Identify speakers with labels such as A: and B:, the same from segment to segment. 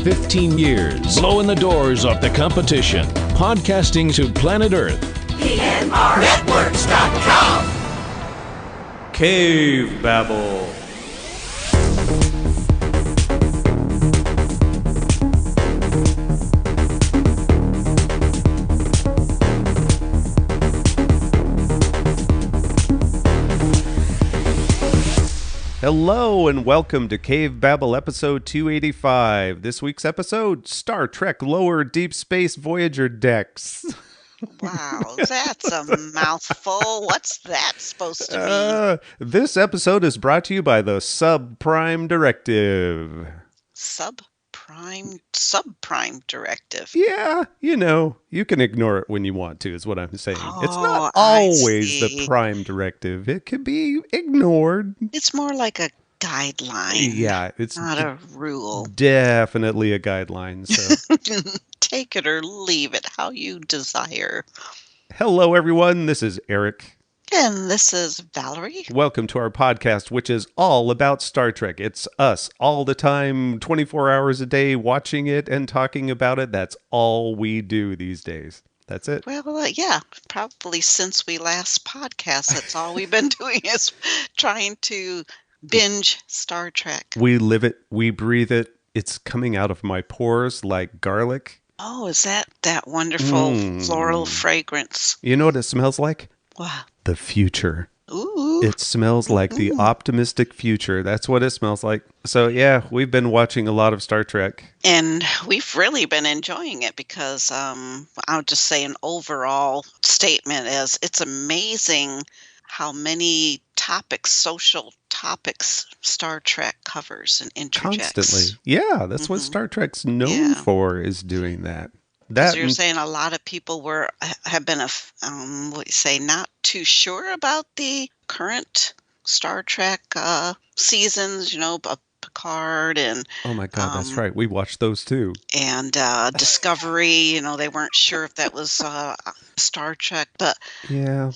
A: 15 years, blowing the doors off the competition. Podcasting to planet Earth.
B: PNRnetworks.com.
C: Cavebabble. Hello and welcome to Cavebabble episode 285. This week's episode, Star Trek Lower Deep Space Voyager Decks.
D: Wow, that's a mouthful. What's that supposed to
C: mean? This episode is brought to you by the Sub-Prime Directive.
D: Sub-Prime Directive?
C: Yeah, you know, you can ignore it when you want to, is what I'm saying. It's not always the Prime Directive. It can be ignored.
D: It's more like a guideline.
C: Yeah, it's
D: not a rule.
C: Definitely a guideline, so...
D: Take it or leave it, how you desire.
C: Hello, everyone. This is Eric.
D: And this is Valerie.
C: Welcome to our podcast, which is all about Star Trek. It's us all the time, 24 hours a day, watching it and talking about it. That's all we do these days. That's it.
D: Well, yeah, probably since we last podcast, that's all we've been doing is trying to binge Star Trek.
C: We live it. We breathe it. It's coming out of my pores like garlic.
D: Oh, is that wonderful floral fragrance?
C: You know what it smells like?
D: What?
C: The future.
D: Ooh.
C: It smells like the optimistic future. That's what it smells like. So, yeah, we've been watching a lot of Star Trek.
D: And we've really been enjoying it because I'll just say an overall statement is it's amazing how many social topics Star Trek covers and interjects.
C: Constantly. Yeah, that's what Star Trek's known for, is doing that.
D: Because you're saying a lot of people have been, not too sure about the current Star Trek seasons, Picard and...
C: Oh my God, that's right. We watched those too.
D: And Discovery, they weren't sure if that was Star Trek. But yeah,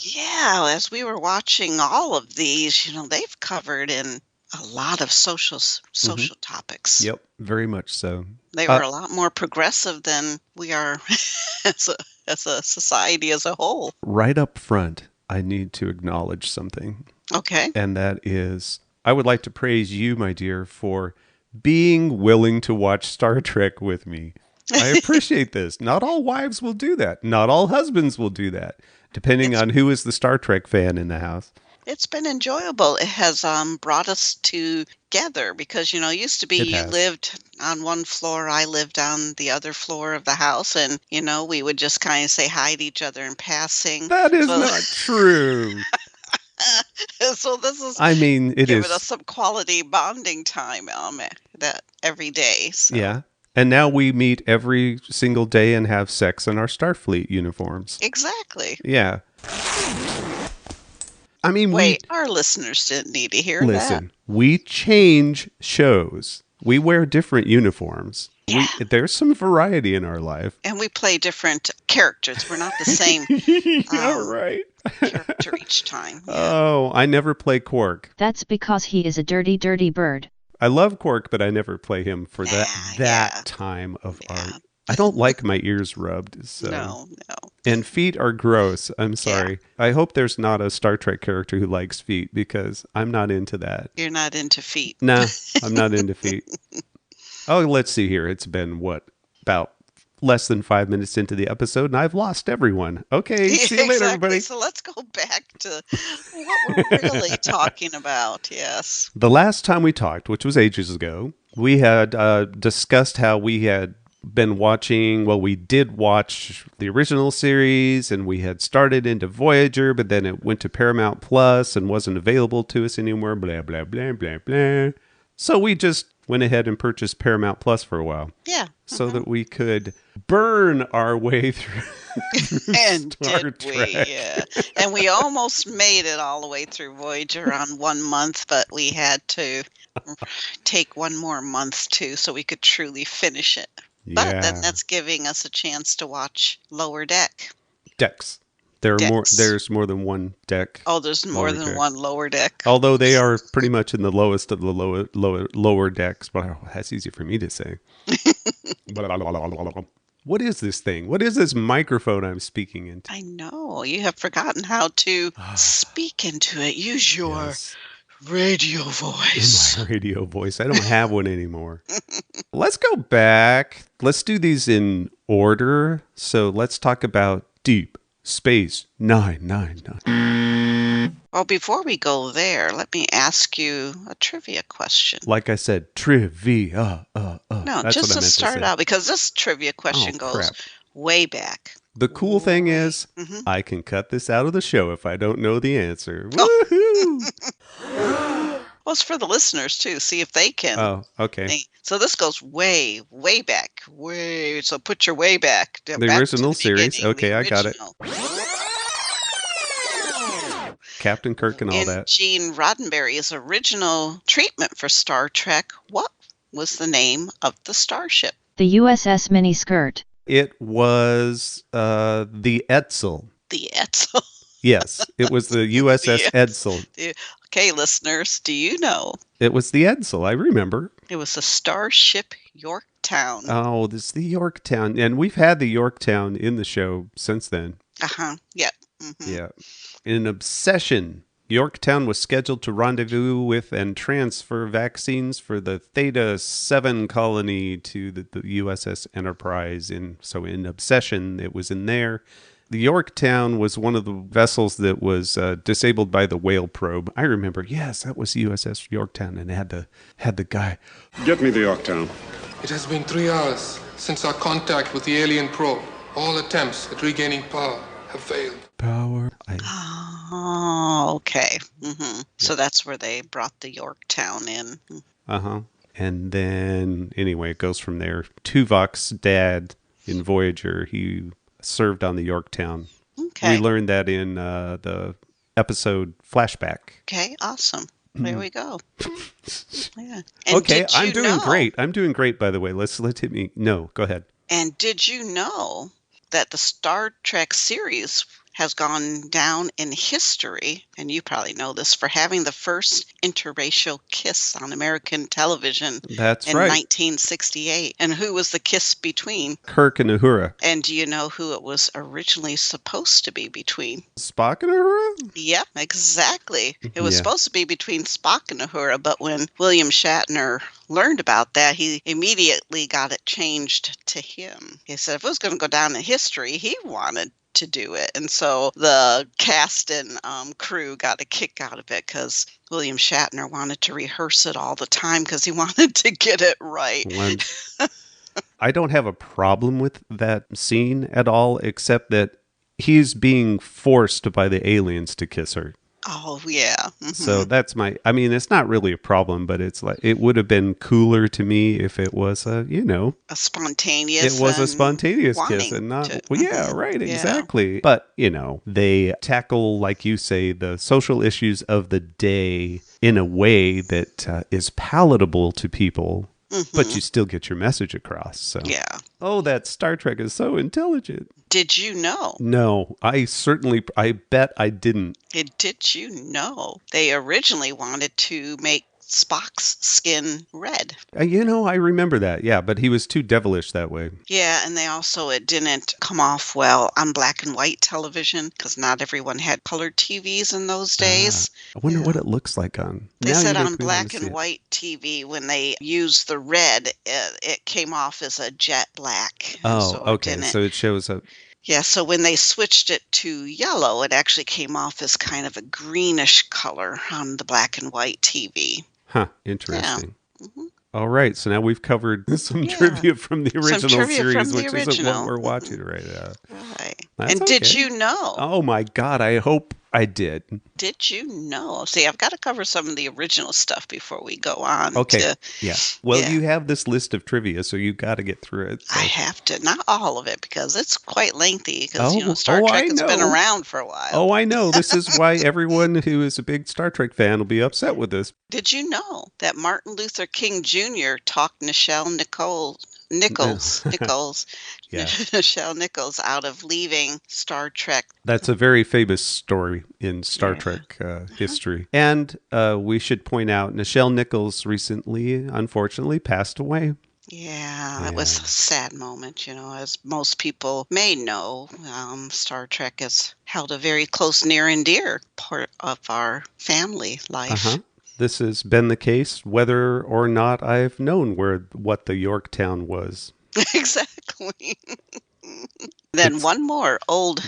D: as we were watching all of these, they've covered in a lot of social topics.
C: Yep, very much so.
D: They were a lot more progressive than we are as a society as a whole.
C: Right up front, I need to acknowledge something.
D: Okay.
C: And that is, I would like to praise you, my dear, for being willing to watch Star Trek with me. I appreciate this. Not all wives will do that. Not all husbands will do that, depending on who is the Star Trek fan in the house.
D: It's been enjoyable. It has brought us together because, used to be you lived on one floor, I lived on the other floor of the house, and, we would just kind of say hi to each other in passing.
C: That is not true.
D: So this is,
C: it
D: giving
C: is
D: us some quality bonding time that every day. So.
C: Yeah. And now we meet every single day and have sex in our Starfleet uniforms.
D: Exactly.
C: Yeah.
D: Our listeners didn't need to hear that.
C: Listen, we change shows. We wear different uniforms.
D: Yeah.
C: There's some variety in our life.
D: And we play different characters. We're not the same
C: right.
D: character each time. Yeah.
C: Oh, I never play Quark.
E: That's because he is a dirty, dirty bird.
C: I love Quark, but I never play him for that time of art. I don't like my ears rubbed. So.
D: No.
C: And feet are gross. I'm sorry. Yeah. I hope there's not a Star Trek character who likes feet because I'm not into that.
D: You're not into feet.
C: Nah, I'm not into feet. Oh, let's see here. It's been, about less than 5 minutes into the episode, and I've lost everyone. Okay, see you later, everybody.
D: So let's go back to what we're really talking about. Yes.
C: The last time we talked, which was ages ago, we had discussed how we had been watching, we did watch the original series, and we had started into Voyager, but then it went to Paramount Plus and wasn't available to us anymore, blah, blah, blah, blah, blah. So we just went ahead and purchased Paramount Plus for a while.
D: Yeah.
C: So that we could burn our way through
D: and
C: Star Trek.
D: Yeah. And we almost made it all the way through Voyager on 1 month, but we had to take one more month too so we could truly finish it. But then that's giving us a chance to watch Lower Decks. decks.
C: There's more than one deck.
D: Oh, there's more than one lower deck.
C: Although they are pretty much in the lowest of the lower decks. But that's easy for me to say. What is this thing? What is this microphone I'm speaking into?
D: I know. You have forgotten how to speak into it. Use your radio voice.
C: My radio voice. I don't have one anymore. Let's go back. Let's do these in order. So let's talk about Deep Space 999.
D: Well, before we go there, let me ask you a trivia question.
C: Like I said, trivia.
D: No,
C: That's
D: just
C: what I
D: to
C: meant
D: start out, because this trivia question goes way back.
C: The cool thing is, I can cut this out of the show if I don't know the answer.
D: Oh.
C: Woohoo!
D: Well, it's for the listeners, too. See if they can.
C: Oh, okay.
D: So this goes way, way back. Way. So put your way back.
C: The original series. Okay, I got it. Captain Kirk and all that.
D: Gene Roddenberry's original treatment for Star Trek, what was the name of the starship?
E: The USS Miniskirt.
C: It was the Edsel.
D: The Edsel.
C: Yes, it was the USS Edsel.
D: Okay, listeners, do you know?
C: It was the Edsel, I remember.
D: It was the Starship Yorktown.
C: Oh, this is the Yorktown. And we've had the Yorktown in the show since then.
D: Yep. Mm-hmm.
C: Yeah. In an obsession, Yorktown was scheduled to rendezvous with and transfer vaccines for the Theta 7 colony to the USS Enterprise. So in obsession, it was in there. The Yorktown was one of the vessels that was disabled by the whale probe. I remember, yes, that was USS Yorktown, and it had the guy.
B: Get me the Yorktown.
F: It has been 3 hours since our contact with the alien probe. All attempts at regaining power have failed.
C: Power.
D: Oh, okay. Mm-hmm. So that's where they brought the Yorktown in.
C: Uh-huh. And then, anyway, it goes from there. Tuvok's dad in Voyager, he served on the Yorktown.
D: Okay.
C: We learned that in the episode Flashback.
D: Okay, awesome. There we go. Yeah.
C: Okay, I'm doing great. I'm doing great, by the way. Let's hit me. No, go ahead.
D: And did you know that the Star Trek series has gone down in history, and you probably know this, for having the first interracial kiss on American television in 1968. And who was the kiss between?
C: Kirk and Uhura.
D: And do you know who it was originally supposed to be between?
C: Spock and Uhura?
D: Yeah, exactly. It was supposed to be between Spock and Uhura, but when William Shatner learned about that, he immediately got it changed to him. He said if it was going to go down in history, he wanted to do it. And so the cast and crew got a kick out of it because William Shatner wanted to rehearse it all the time because he wanted to get it right.
C: I don't have a problem with that scene at all, except that he's being forced by the aliens to kiss her.
D: Oh, yeah. Mm-hmm.
C: So that's it's not really a problem, but it's like, it would have been cooler to me if it was a spontaneous. It was a spontaneous kiss and not, exactly. But, they tackle, like you say, the social issues of the day in a way that is palatable to people. Mm-hmm. But you still get your message across. So.
D: Yeah.
C: Oh, that Star Trek is so intelligent.
D: Did you know?
C: No, I bet I didn't.
D: Did you know? They originally wanted to make Spock's skin red.
C: I remember that. Yeah, but he was too devilish that way.
D: Yeah, and it didn't come off well on black and white television because not everyone had colored TVs in those days.
C: I wonder what it looks like on.
D: They said on black and white TV when they used the red, it came off as a jet black.
C: Oh, okay. So it shows up.
D: Yeah, so when they switched it to yellow, it actually came off as kind of a greenish color on the black and white TV.
C: Huh, interesting. Yeah. Mm-hmm. All right, so now we've covered some trivia from the original series, which isn't what we're watching right now.
D: Right. And did you know?
C: Oh my God, I hope I did.
D: Did you know? See, I've got to cover some of the original stuff before we go on.
C: Okay. Well, you have this list of trivia, so you got to get through it. So.
D: I have to. Not all of it, because it's quite lengthy, because, Star Trek has been around for a while.
C: Oh, I know. This is why everyone who is a big Star Trek fan will be upset with this.
D: Did you know that Martin Luther King Jr. talked Nichelle Nicole Nichols,
C: Yeah.
D: Nichelle Nichols, out of leaving Star Trek.
C: That's a very famous story in Star
D: Yeah.
C: Trek history. And we should point out Nichelle Nichols recently, unfortunately, passed away.
D: Yeah, it was a sad moment, as most people may know. Star Trek has held a very close, near and dear part of our family life.
C: This has been the case whether or not I've known what the Yorktown was.
D: Exactly. Then one more old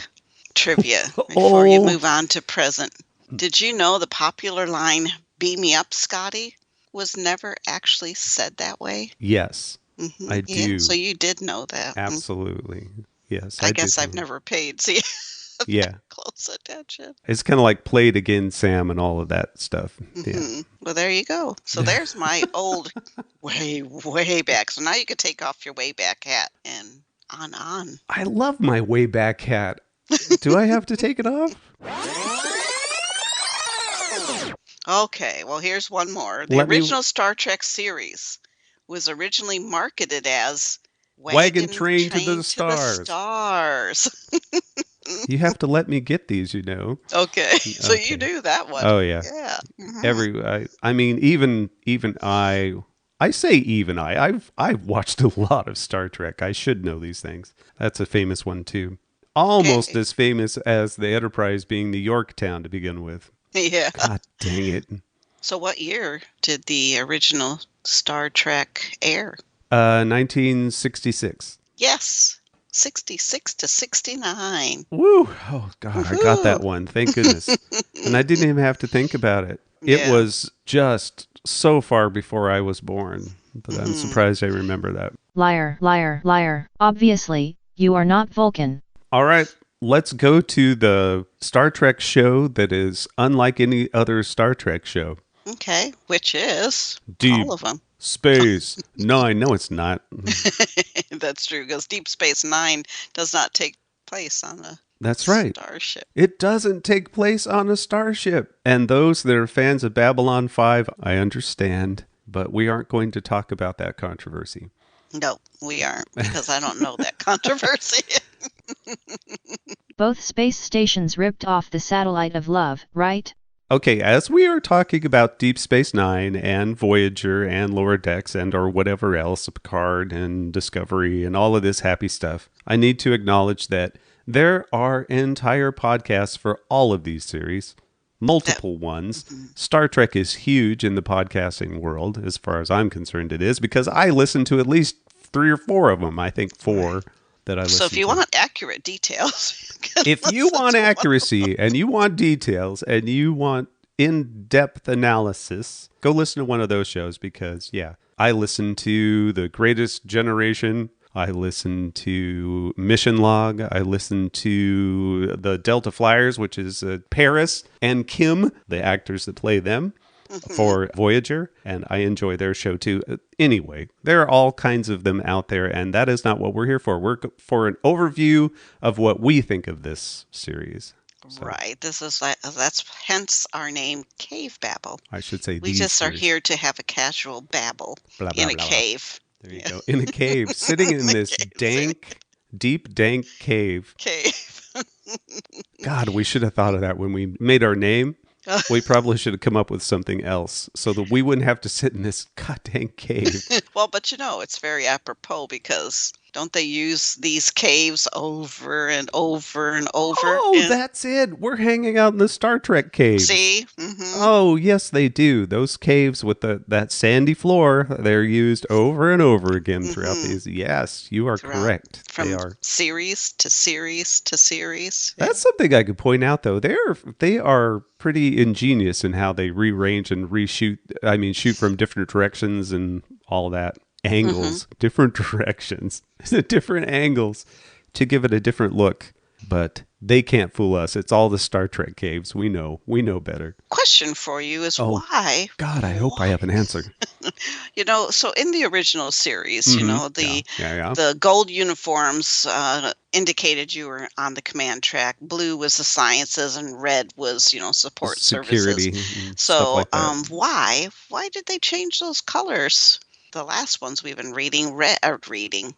D: trivia before you move on to present. Did you know the popular line, "Beam me up, Scotty," was never actually said that way?
C: Yes, I do.
D: Yeah, so you did know that.
C: Absolutely. Yes,
D: I guess
C: did
D: I've
C: know.
D: never paid close attention.
C: It's kind of like "Play It Again, Sam" and all of that stuff. Yeah.
D: Well, there you go. So there's my old way back. So now you can take off your way back hat and on.
C: I love my way back hat. Do I have to take it off?
D: Okay, well, here's one more. The original Star Trek series was originally marketed as
C: Wagon Train to the Stars. You have to let me get these,
D: Okay, so you knew that one.
C: Oh, yeah.
D: Yeah. Mm-hmm.
C: I mean, even I've watched a lot of Star Trek. I should know these things. That's a famous one, too. Almost as famous as the Enterprise being the Yorktown to begin with.
D: Yeah.
C: God dang it.
D: So what year did the original Star Trek air?
C: 1966.
D: Yes. 66 to 69.
C: Woo! Oh, God, I got that one. Thank goodness. And I didn't even have to think about it. It was just so far before I was born. But I'm surprised I remember that.
E: Liar, liar, liar. Obviously, you are not Vulcan.
C: All right. Let's go to the Star Trek show that is unlike any other Star Trek show.
D: Okay, which is
C: Deep
D: all of them.
C: Space Nine. No, it's not.
D: That's true, because Deep Space Nine does not take place on a
C: That's right.
D: starship.
C: It doesn't take place on a starship. And those that are fans of Babylon 5, I understand, but we aren't going to talk about that controversy.
D: No, we aren't, because I don't know that controversy.
E: Both space stations ripped off the satellite of love, right?
C: Okay, as we are talking about Deep Space Nine and Voyager and Lower Decks and or whatever else, Picard and Discovery and all of this happy stuff, I need to acknowledge that there are entire podcasts for all of these series, multiple ones. Star Trek is huge in the podcasting world, as far as I'm concerned it is, because I listen to at least 3 or 4 of them. I think 4 that I listen to.
D: So if you want accurate details...
C: If you want accuracy and you want details and you want in-depth analysis, go listen to one of those shows because, I listen to The Greatest Generation. I listen to Mission Log. I listen to the Delta Flyers, which is Paris and Kim, the actors that play them, for Voyager, and I enjoy their show too. Anyway, there are all kinds of them out there, and that is not what we're here for. We're for an overview of what we think of this series. So,
D: right. That's hence our name, Cavebabble.
C: I should say
D: we just are here to have a casual babble in a cave.
C: There you go. In a cave, sitting in this deep, dank cave. God, we should have thought of that when we made our name. We probably should have come up with something else so that we wouldn't have to sit in this goddamn cave.
D: Well, but it's very apropos because don't they use these caves over and over and over?
C: Oh, that's it. We're hanging out in the Star Trek cave.
D: See? Mm-hmm.
C: Oh, yes, they do. Those caves with that sandy floor, they're used over and over again throughout these. Yes, you are correct.
D: From series to series to series.
C: That's something I could point out, though. They are pretty ingenious in how they rearrange and reshoot. I mean, shoot from different directions and all that. Angles, different directions, different angles to give it a different look. But they can't fool us. It's all the Star Trek caves. We know better.
D: Question for you is why?
C: God, I hope I have an answer.
D: So in the original series, the gold uniforms indicated you were on the command track. Blue was the sciences, and red was, support
C: security
D: services. So, like why did they change those colors? the last ones we've been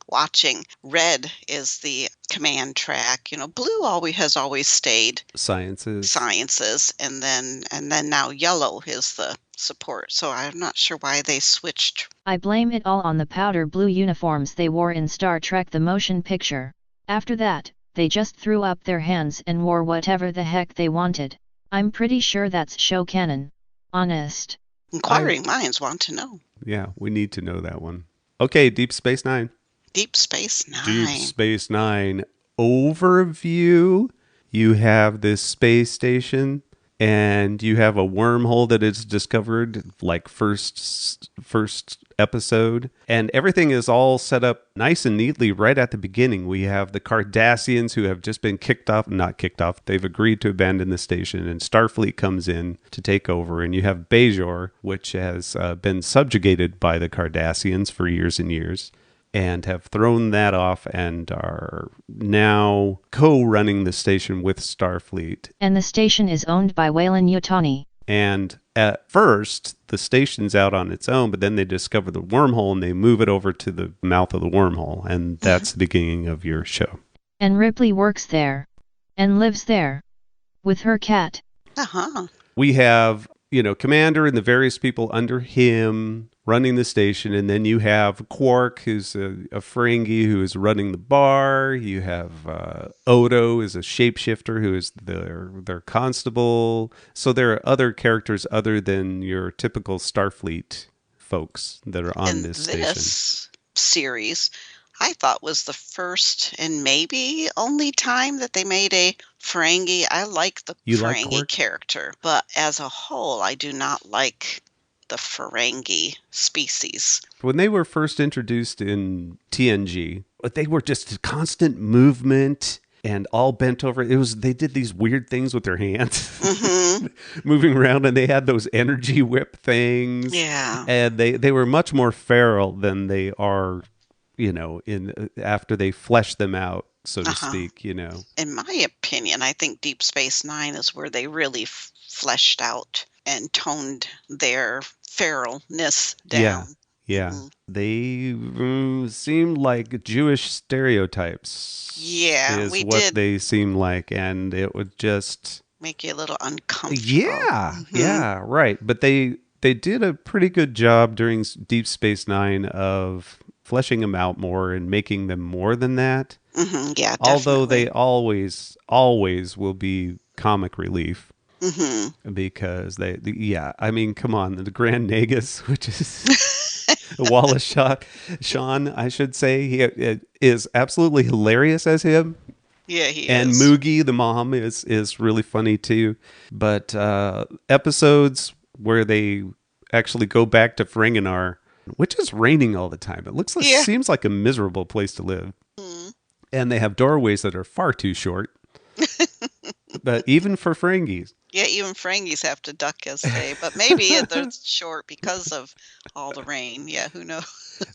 D: watching. Red is the command track. Blue has always stayed sciences, and then now yellow is the support. So I'm not sure why they switched.
E: I blame it all on the powder blue uniforms they wore in Star Trek the motion picture. After that, they just threw up their hands and wore whatever the heck they wanted. I'm pretty sure that's show canon. Honest.
D: Inquiring minds want to know.
C: Yeah, we need to know that one. Okay, Deep Space Nine.
D: Deep Space Nine.
C: Deep Space Nine overview. You have this space station, and you have a wormhole that is discovered, like first episode, and everything is all set up nice and neatly right at the beginning. We have the Cardassians who have just been not kicked off. They've agreed to abandon the station, and Starfleet comes in to take over, and you have Bajor, which has been subjugated by the Cardassians for years and years, and have thrown that off and are now co-running the station with Starfleet.
E: And the station is owned by Weyland Yutani.
C: And at first, the station's out on its own, but then they discover the wormhole and they move it over to the mouth of the wormhole. And that's the beginning of your show.
E: And Ripley works there. And lives there. With her cat.
D: Uh-huh.
C: We have, Commander and the various people under him running the station, and then you have Quark, who's a Ferengi who is running the bar. You have Odo is a shapeshifter who is their constable. So there are other characters other than your typical Starfleet folks that are on this station.
D: This series, I thought, was the first and maybe only time that they made a Ferengi. I like the Ferengi character, but as a whole, I do not like the Ferengi species.
C: When they were first introduced in TNG, they were just constant movement and all bent over. They did these weird things with their hands, moving around, and they had those energy whip things.
D: Yeah,
C: and they were much more feral than they are, after they flesh them out, so to speak. In
D: my opinion, I think Deep Space Nine is where they really fleshed out and toned their feralness down.
C: Yeah. They seemed like Jewish stereotypes.
D: Yeah,
C: is what they seem like, and it would just
D: make you a little uncomfortable.
C: Yeah, right. But they did a pretty good job during Deep Space Nine of fleshing them out more and making them more than that.
D: Mm-hmm, yeah, definitely.
C: Although they always will be comic relief.
D: Mm-hmm.
C: Because come on, the Grand Nagus, which is Wallace Shawn, I should say, he is absolutely hilarious as him.
D: Yeah, he
C: and
D: is.
C: And Moogie, the mom, is really funny too. But episodes where they actually go back to Ferenginar, which is raining all the time. It seems like a miserable place to live.
D: Mm.
C: And they have doorways that are far too short. But even for Ferengis.
D: Yeah, even Ferengis have to duck but maybe they're short because of all the rain. Yeah, who knows?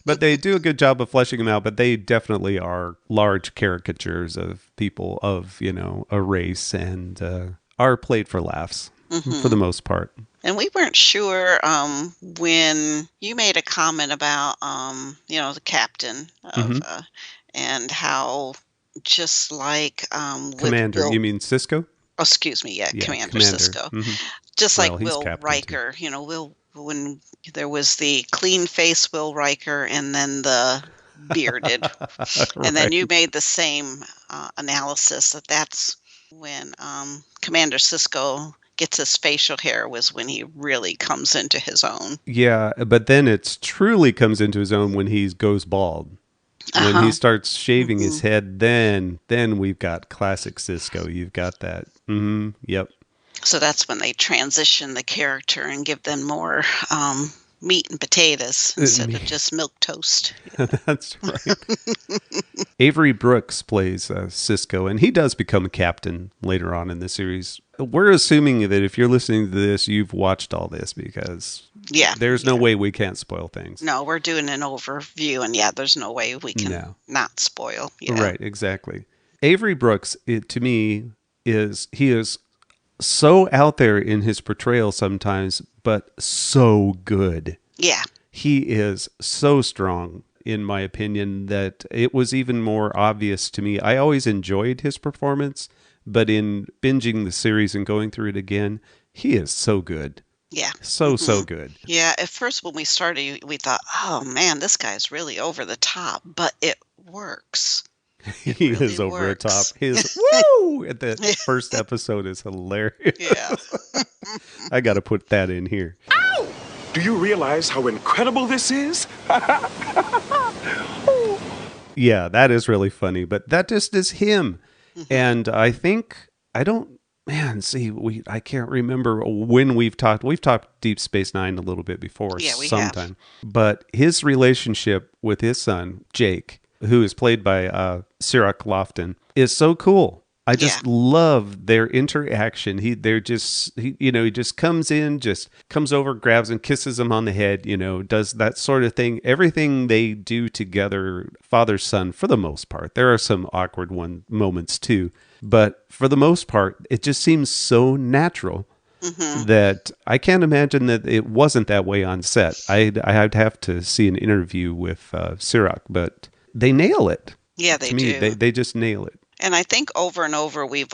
C: But they do a good job of fleshing them out, but they definitely are large caricatures of people of, a race and are played for laughs for the most part.
D: And we weren't sure when you made a comment about, the captain of, and how just like
C: Commander, you mean Sisko?
D: Oh, excuse me, Commander Sisko.
C: Mm-hmm.
D: Just like Will Riker, when there was the clean face Will Riker and then the bearded.
C: Right.
D: And then you made the same analysis that's when Commander Sisko gets his facial hair was when he really comes into his own.
C: Yeah, but then it truly comes into his own when he goes bald. When he starts shaving his head, then we've got classic Sisko. You've got that. Mm-hmm. Yep.
D: So that's when they transition the character and give them more meat and potatoes instead of just milk toast.
C: That's right. Avery Brooks plays Sisko, and he does become a captain later on in the series. We're assuming that if you're listening to this, you've watched all this because there's no way we can't spoil things.
D: No, we're doing an overview, and there's no way we can not spoil. Yeah.
C: Right, exactly. Avery Brooks, to me, he is so out there in his portrayal sometimes, but so good.
D: Yeah.
C: he is so strong, in my opinion, that it was even more obvious to me. I always enjoyed his performance, but in binging the series and going through it again, he is so good.
D: Yeah.
C: So good.
D: Yeah, at first when we started, we thought, oh man, this guy's really over the top, but it works.
C: He
D: really
C: is over the top.
D: works.
C: His woo at the first episode is hilarious.
D: Yeah.
C: I got to put that in here.
B: Ow! Do you realize how incredible this is?
C: Yeah, that is really funny, but that just is him. And I think, I can't remember when we've talked Deep Space Nine a little bit before.
D: Yeah, we
C: sometime. But his relationship with his son, Jake, who is played by Cirroc Lofton, is so cool. I just love their interaction. He just comes in, just comes over, grabs and kisses him on the head, does that sort of thing. Everything they do together, father, son, for the most part. There are some awkward moments too, but for the most part, it just seems so natural that I can't imagine that it wasn't that way on set. I'd have to see an interview with Cirroc, but they nail it.
D: Yeah, they
C: to me,
D: do.
C: They just nail it.
D: And I think over and over we've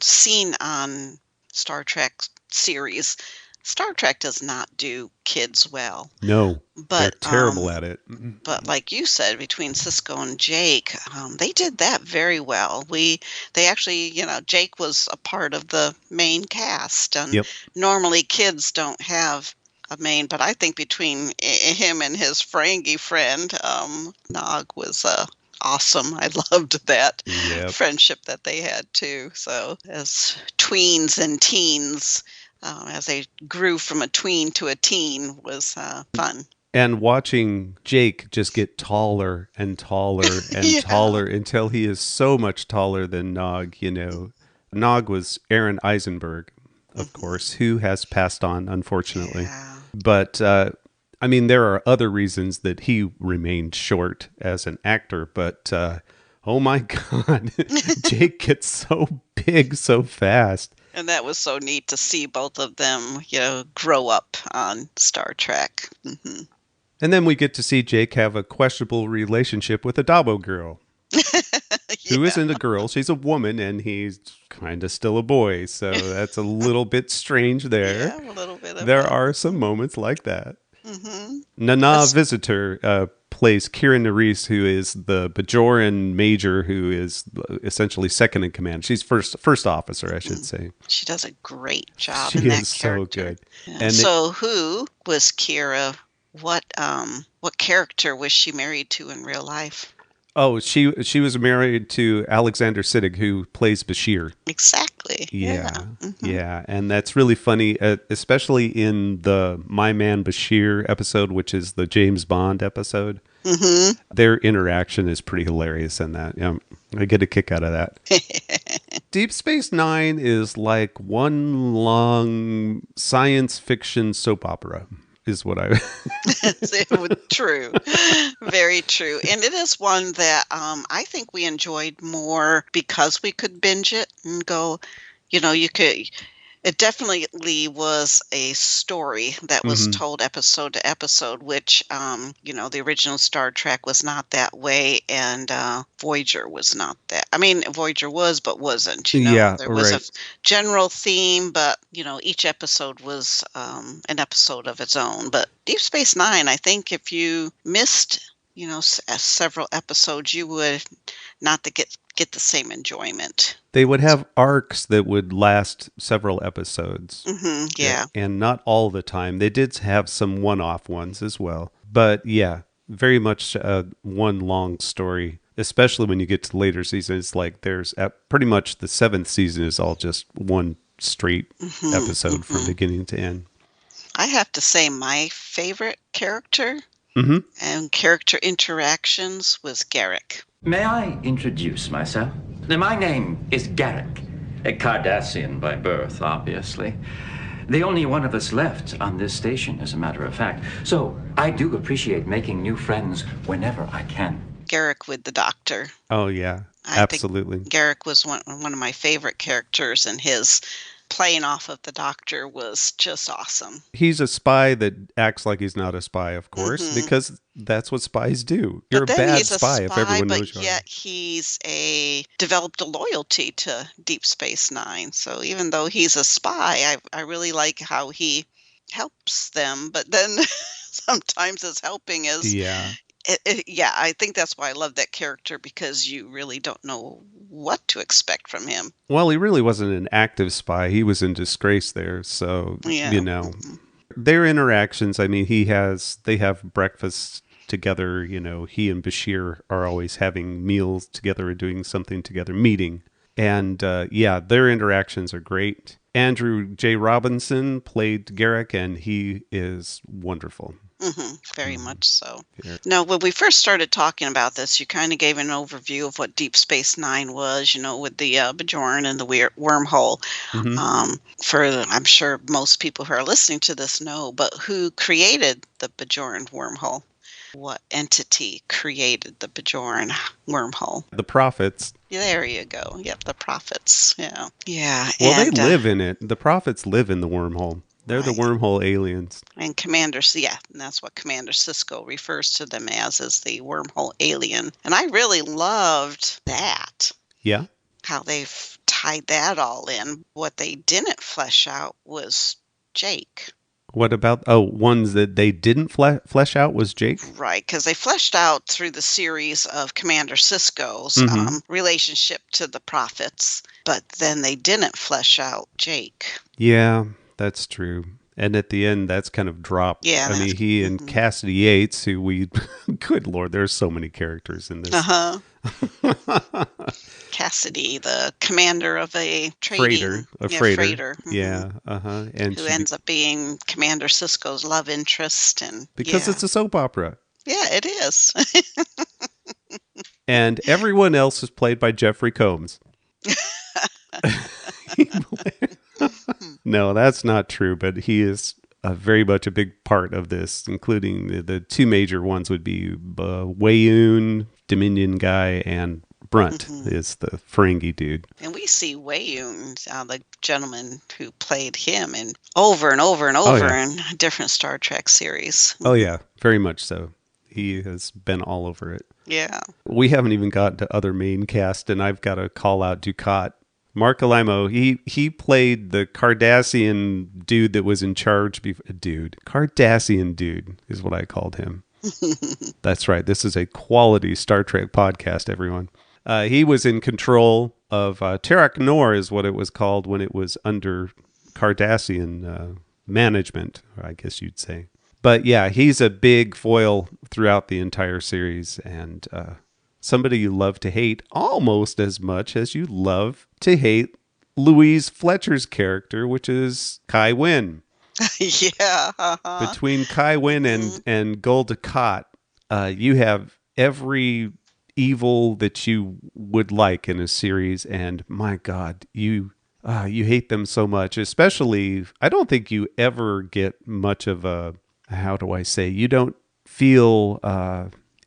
D: seen on Star Trek series, Star Trek does not do kids well.
C: No,
D: but
C: they're terrible at it.
D: But like you said, between Cisco and Jake, they did that very well. They actually, Jake was a part of the main cast, and normally kids don't have a main. But I think between him and his Ferengi friend, Nog was awesome. I loved that friendship that they had too. So as tweens and teens, as they grew from a tween to a teen, was fun.
C: And watching Jake just get taller and taller and taller until he is so much taller than Nog. Nog was Aaron Eisenberg, of course, who has passed on, unfortunately.
D: Yeah.
C: But there are other reasons that he remained short as an actor, but oh my God, Jake gets so big so fast.
D: And that was so neat to see both of them, grow up on Star Trek. Mm-hmm.
C: And then we get to see Jake have a questionable relationship with a Dabo girl. Who isn't a girl, she's a woman, and he's kind of still a boy, so that's a little bit strange there.
D: Yeah, a little bit of
C: there
D: fun.
C: are some moments like that.
D: Mm-hmm.
C: Nana Visitor plays Kira Nerys, who is the Bajoran major, who is essentially second in command. She's first officer, I should say.
D: She does a great job
C: she
D: in that
C: is
D: character.
C: So good.
D: Yeah.
C: And
D: so who was Kira? What character was she married to in real life?
C: Oh, she was married to Alexander Siddig, who plays Bashir.
D: Exactly.
C: Yeah.
D: Mm-hmm.
C: Yeah. And that's really funny, especially in the My Man Bashir episode, which is the James Bond episode.
D: Mm-hmm.
C: Their interaction is pretty hilarious in that. I get a kick out of that. Deep Space Nine is like one long science fiction soap opera. Is what I
D: True. Very true. And it is one that I think we enjoyed more because we could binge it and go, it definitely was a story that was told episode to episode, which, the original Star Trek was not that way, and Voyager was not that. I mean, Voyager was, but wasn't.
C: Yeah,
D: there was
C: right.
D: a general theme, but each episode was an episode of its own. But Deep Space Nine, I think, if you missed, several episodes, you would not get the same enjoyment.
C: They would have arcs that would last several episodes.
D: Mm-hmm, yeah.
C: And not all the time. They did have some one-off ones as well. But yeah, very much one long story, especially when you get to later seasons. Like there's pretty much the 7th season is all just one straight episode from beginning to end.
D: I have to say my favorite character and character interactions was Garrick.
G: May I introduce myself? My name is Garrick, a Cardassian by birth, obviously. The only one of us left on this station, as a matter of fact. So I do appreciate making new friends whenever I can.
D: Garrick with the Doctor.
C: Oh, yeah.
D: I
C: Absolutely.
D: think Garrick was one of my favorite characters, and his playing off of the Doctor was just awesome.
C: He's a spy that acts like he's not a spy, of course, because that's what spies do. You're
D: But
C: a
D: then
C: bad
D: he's a
C: spy if everyone
D: but
C: knows you are.
D: yet developed a loyalty to Deep Space Nine. So even though he's a spy, I really like how he helps them, but then sometimes his helping is
C: Yeah.
D: yeah, I think that's why I love that character, because you really don't know what to expect from him.
C: Well, he really wasn't an active spy. He was in disgrace there. So,
D: Yeah.
C: you know, their interactions, I mean, they have breakfast together. You know, he and Bashir are always having meals together or doing something together, meeting. And yeah, their interactions are great. Andrew J. Robinson played Garrick, and he is wonderful.
D: Very much so. Yeah. Now, when we first started talking about this, you kind of gave an overview of what Deep Space Nine was, you know, with the Bajoran and the wormhole. I'm sure most people who are listening to this know, but who created the Bajoran wormhole? What entity created the Bajoran wormhole?
C: The Prophets.
D: Yeah, there you go. Yep, the Prophets. Yeah. Yeah.
C: Well, they live in it. The Prophets live in the wormhole. They're the wormhole aliens.
D: And and that's what Commander Sisko refers to them as the wormhole alien. And I really loved that.
C: Yeah.
D: How they've tied that all in. What they didn't flesh out was Jake.
C: What about, ones that they didn't flesh out was Jake?
D: Right, because they fleshed out through the series of Commander Sisko's relationship to the Prophets, but then they didn't flesh out Jake.
C: Yeah, that's true. And at the end, that's kind of dropped.
D: Yeah.
C: I mean, he and Cassidy Yates, who good Lord, there's so many characters in this.
D: Cassidy, the commander of a
C: freighter.
D: Freighter.
C: Yeah, and
D: who ends up being Commander Sisko's love interest, and
C: because it's a soap opera.
D: Yeah, it is.
C: And everyone else is played by Jeffrey Combs. No, that's not true, but he is very much a big part of this, including the two major ones would be Wayoon, Dominion guy, and Brunt is the Ferengi dude.
D: And we see Wayoon, the gentleman who played him, and over and over and over in different Star Trek series.
C: Oh, yeah, very much so. He has been all over it.
D: Yeah.
C: We haven't even gotten to other main cast, and I've got to call out Ducat. Mark Alimo, he played the Cardassian dude that was in charge. Cardassian dude is what I called him. That's right. This is a quality Star Trek podcast, everyone. He was in control of Terrak Nor is what it was called when it was under Cardassian management, I guess you'd say. But yeah, he's a big foil throughout the entire series, and somebody you love to hate almost as much as you love to hate Louise Fletcher's character, which is Kai Wynn.
D: Yeah.
C: Between Kai Wynn and Gul Dukat, you have every evil that you would like in a series, and my God, you hate them so much. Especially, I don't think you ever get much of a, how do I say, you don't feel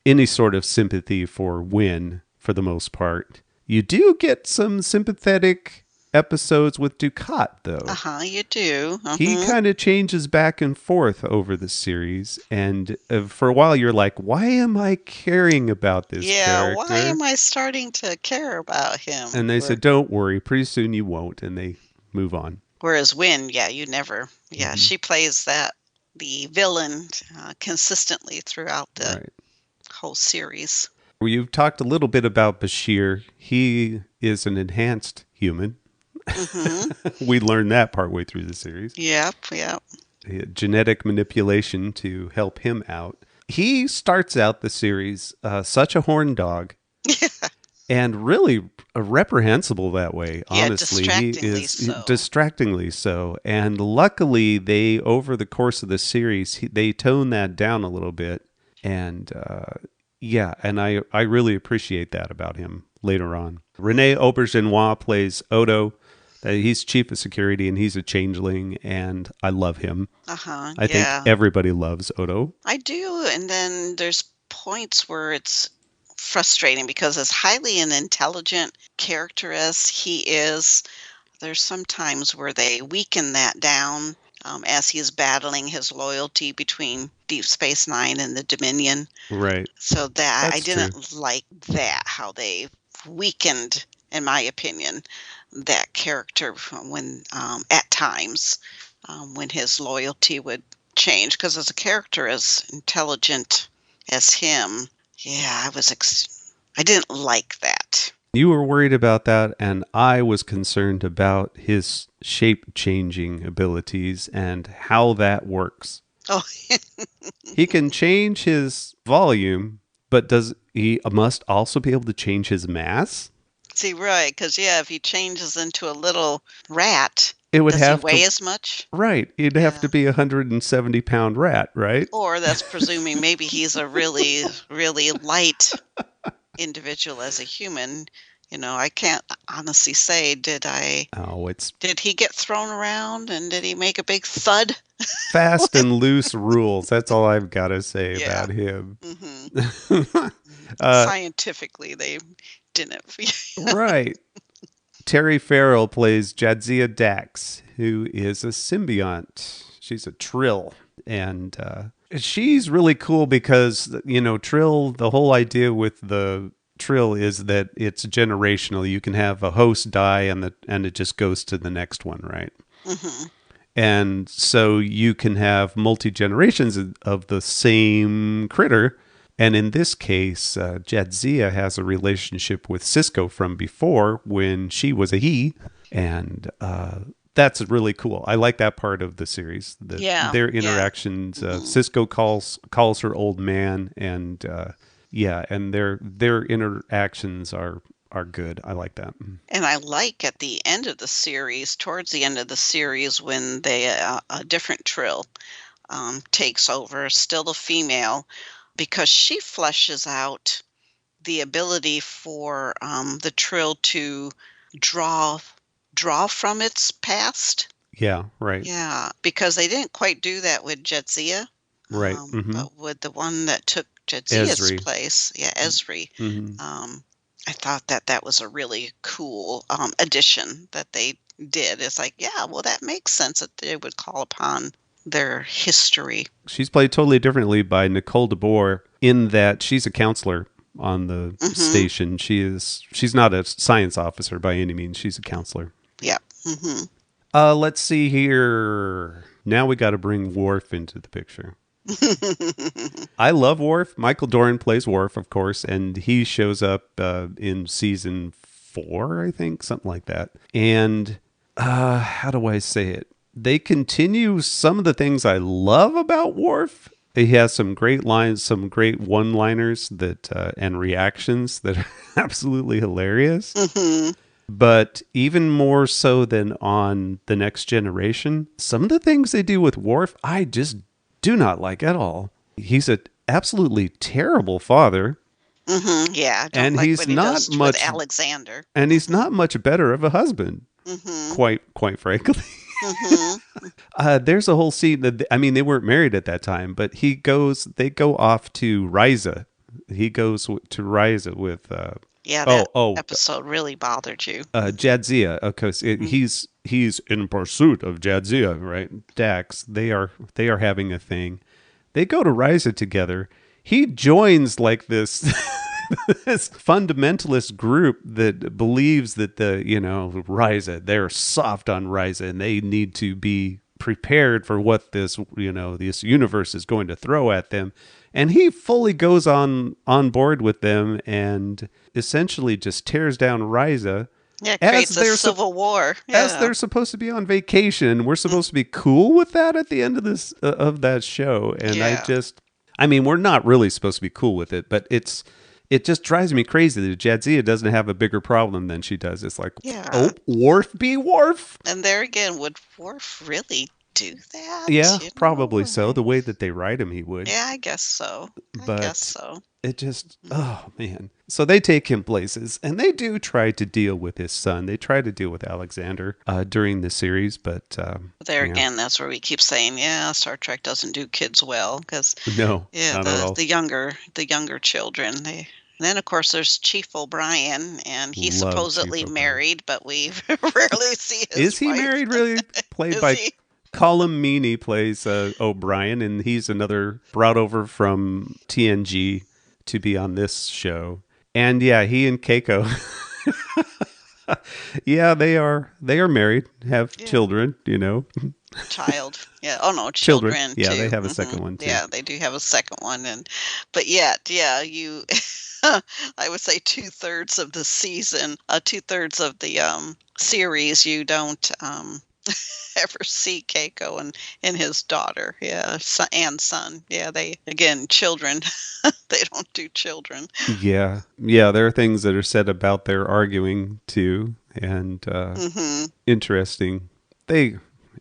C: any sort of sympathy for Wynn for the most part. You do get some sympathetic episodes with Ducat, though.
D: You do.
C: He kind of changes back and forth over the series, and for a while you're like, why am I caring about this character?
D: Why am I starting to care about him?
C: And they said, don't worry, pretty soon you won't, and they move on.
D: Whereas Wynn, you never, she plays the villain consistently throughout the whole series.
C: Well, you've talked a little bit about Bashir. He is an enhanced human. We learned that partway through the series.
D: Yep.
C: Genetic manipulation to help him out. He starts out the series such a horn dog. And really reprehensible that way, honestly. Distractingly so. And luckily, they, over the course of the series, they tone that down a little bit. And and I really appreciate that about him later on. Rene Aubergenois plays Odo. He's chief of security, and he's a changeling, and I love him. I think everybody loves Odo.
D: I do, and then there's points where it's frustrating because as highly an intelligent character as he is, there's some times where they weaken that down as he's battling his loyalty between Deep Space Nine and the Dominion.
C: Right.
D: So that I
C: That's
D: didn't like that, how they weakened, in my opinion, that character when at times when his loyalty would change. Because as a character as intelligent as him, yeah, I didn't like that.
C: You were worried about that, and I was concerned about his shape-changing abilities and how that works.
D: Oh,
C: He can change his volume, but he must also be able to change his mass?
D: see, right, because, yeah, if he changes into a little rat,
C: It would
D: does
C: have
D: he weigh
C: to,
D: as much?
C: right. He'd have to be a 170-pound rat, right?
D: Or that's presuming maybe he's a really, really light individual as a human. I can't honestly say, did he get thrown around and did he make a big thud?
C: Fast and loose rules. That's all I've got to say
D: Yeah.
C: about him.
D: Hmm. Scientifically, they didn't.
C: Right. Terry Farrell plays Jadzia Dax, who is a symbiont. She's a Trill. And she's really cool because, Trill, the whole idea with the Trill is that it's generational. You can have a host die and it just goes to the next one, right?
D: Mm-hmm.
C: And so you can have multi-generations of the same critter. And in this case, Jadzia has a relationship with Cisco from before when she was a he. And that's really cool. I like that part of the series. Their interactions. Cisco calls her old man, and and their interactions are good. I like that.
D: And I like at the end of the series, towards the end of the series, when a different Trill takes over, still a female, because she fleshes out the ability for the Trill to draw from its past.
C: Yeah, right.
D: Yeah, because they didn't quite do that with Jadzia.
C: Right.
D: But with the one that took Jadzia's
C: Ezri.
D: place, Ezri,
C: Mm-hmm.
D: I thought that was a really cool addition that they did. It's like, that makes sense that they would call upon their history.
C: She's played totally differently by Nicole DeBoer in that she's a counselor on the station. She's not a science officer by any means. She's a counselor.
D: Yeah. Mm-hmm.
C: Let's see here. Now we got to bring Worf into the picture. I love Worf. Michael Dorn plays Worf, of course, and he shows up in season 4, I think, something like that. And how do I say it? They continue some of the things I love about Worf. He has some great lines, some great one-liners and reactions that are absolutely hilarious.
D: Mm-hmm.
C: But even more so than on The Next Generation, some of the things they do with Worf, I just do not like at all. He's an absolutely terrible father.
D: Mm-hmm. Yeah, I don't
C: and
D: like
C: he's
D: what he
C: not
D: does
C: much
D: with Alexander.
C: And he's not much better of a husband.
D: Mm-hmm.
C: Quite frankly.
D: Mm-hmm.
C: There's a whole scene that they weren't married at that time, but they go off to Ryza. He goes to Ryza with
D: that episode really bothered you.
C: Jadzia. Of course, he's in pursuit of Jadzia, right? Dax. They are having a thing. They go to Ryza together. He joins like this this fundamentalist group that believes that Ryza, they're soft on Ryza and they need to be prepared for what this universe is going to throw at them. And he fully goes on board with them and essentially just tears down Ryza.
D: Yeah, creates a civil war. Yeah.
C: As they're supposed to be on vacation. We're supposed to be cool with that at the end of that show. And we're not really supposed to be cool with it, but it just drives me crazy that Jadzia doesn't have a bigger problem than she does. It's like, Worf be Worf.
D: And there again, would Worf really do that?
C: Yeah, probably so. The way that they write him, he would.
D: Yeah, I guess so. I guess so.
C: It just, oh man. So they take him places, and they do try to deal with his son. They try to deal with Alexander during the series, but
D: again, that's where we keep saying, Star Trek doesn't do kids well because
C: the younger
D: children, they And then, of course, there's Chief O'Brien, and he's
C: Love Chief
D: supposedly
C: O'Brien.
D: married, but we rarely see his
C: Is he
D: wife.
C: married, really? Played
D: Is
C: by
D: he?
C: Colm Meaney plays O'Brien, and he's another brought over from TNG to be on this show. And yeah, he and Keiko, yeah, they are married, have children,
D: Child. Yeah. Oh, no,
C: Children.
D: children.
C: Yeah,
D: too.
C: they have a second one, too.
D: Yeah, they do have a second one. But yet, yeah, you, I would say 2/3 of the season, 2/3 of the series, you don't ever see Keiko and his daughter. Yeah, and son. Yeah, they, again, children. They don't do children.
C: Yeah. Yeah, there are things that are said about their arguing, too, and interesting.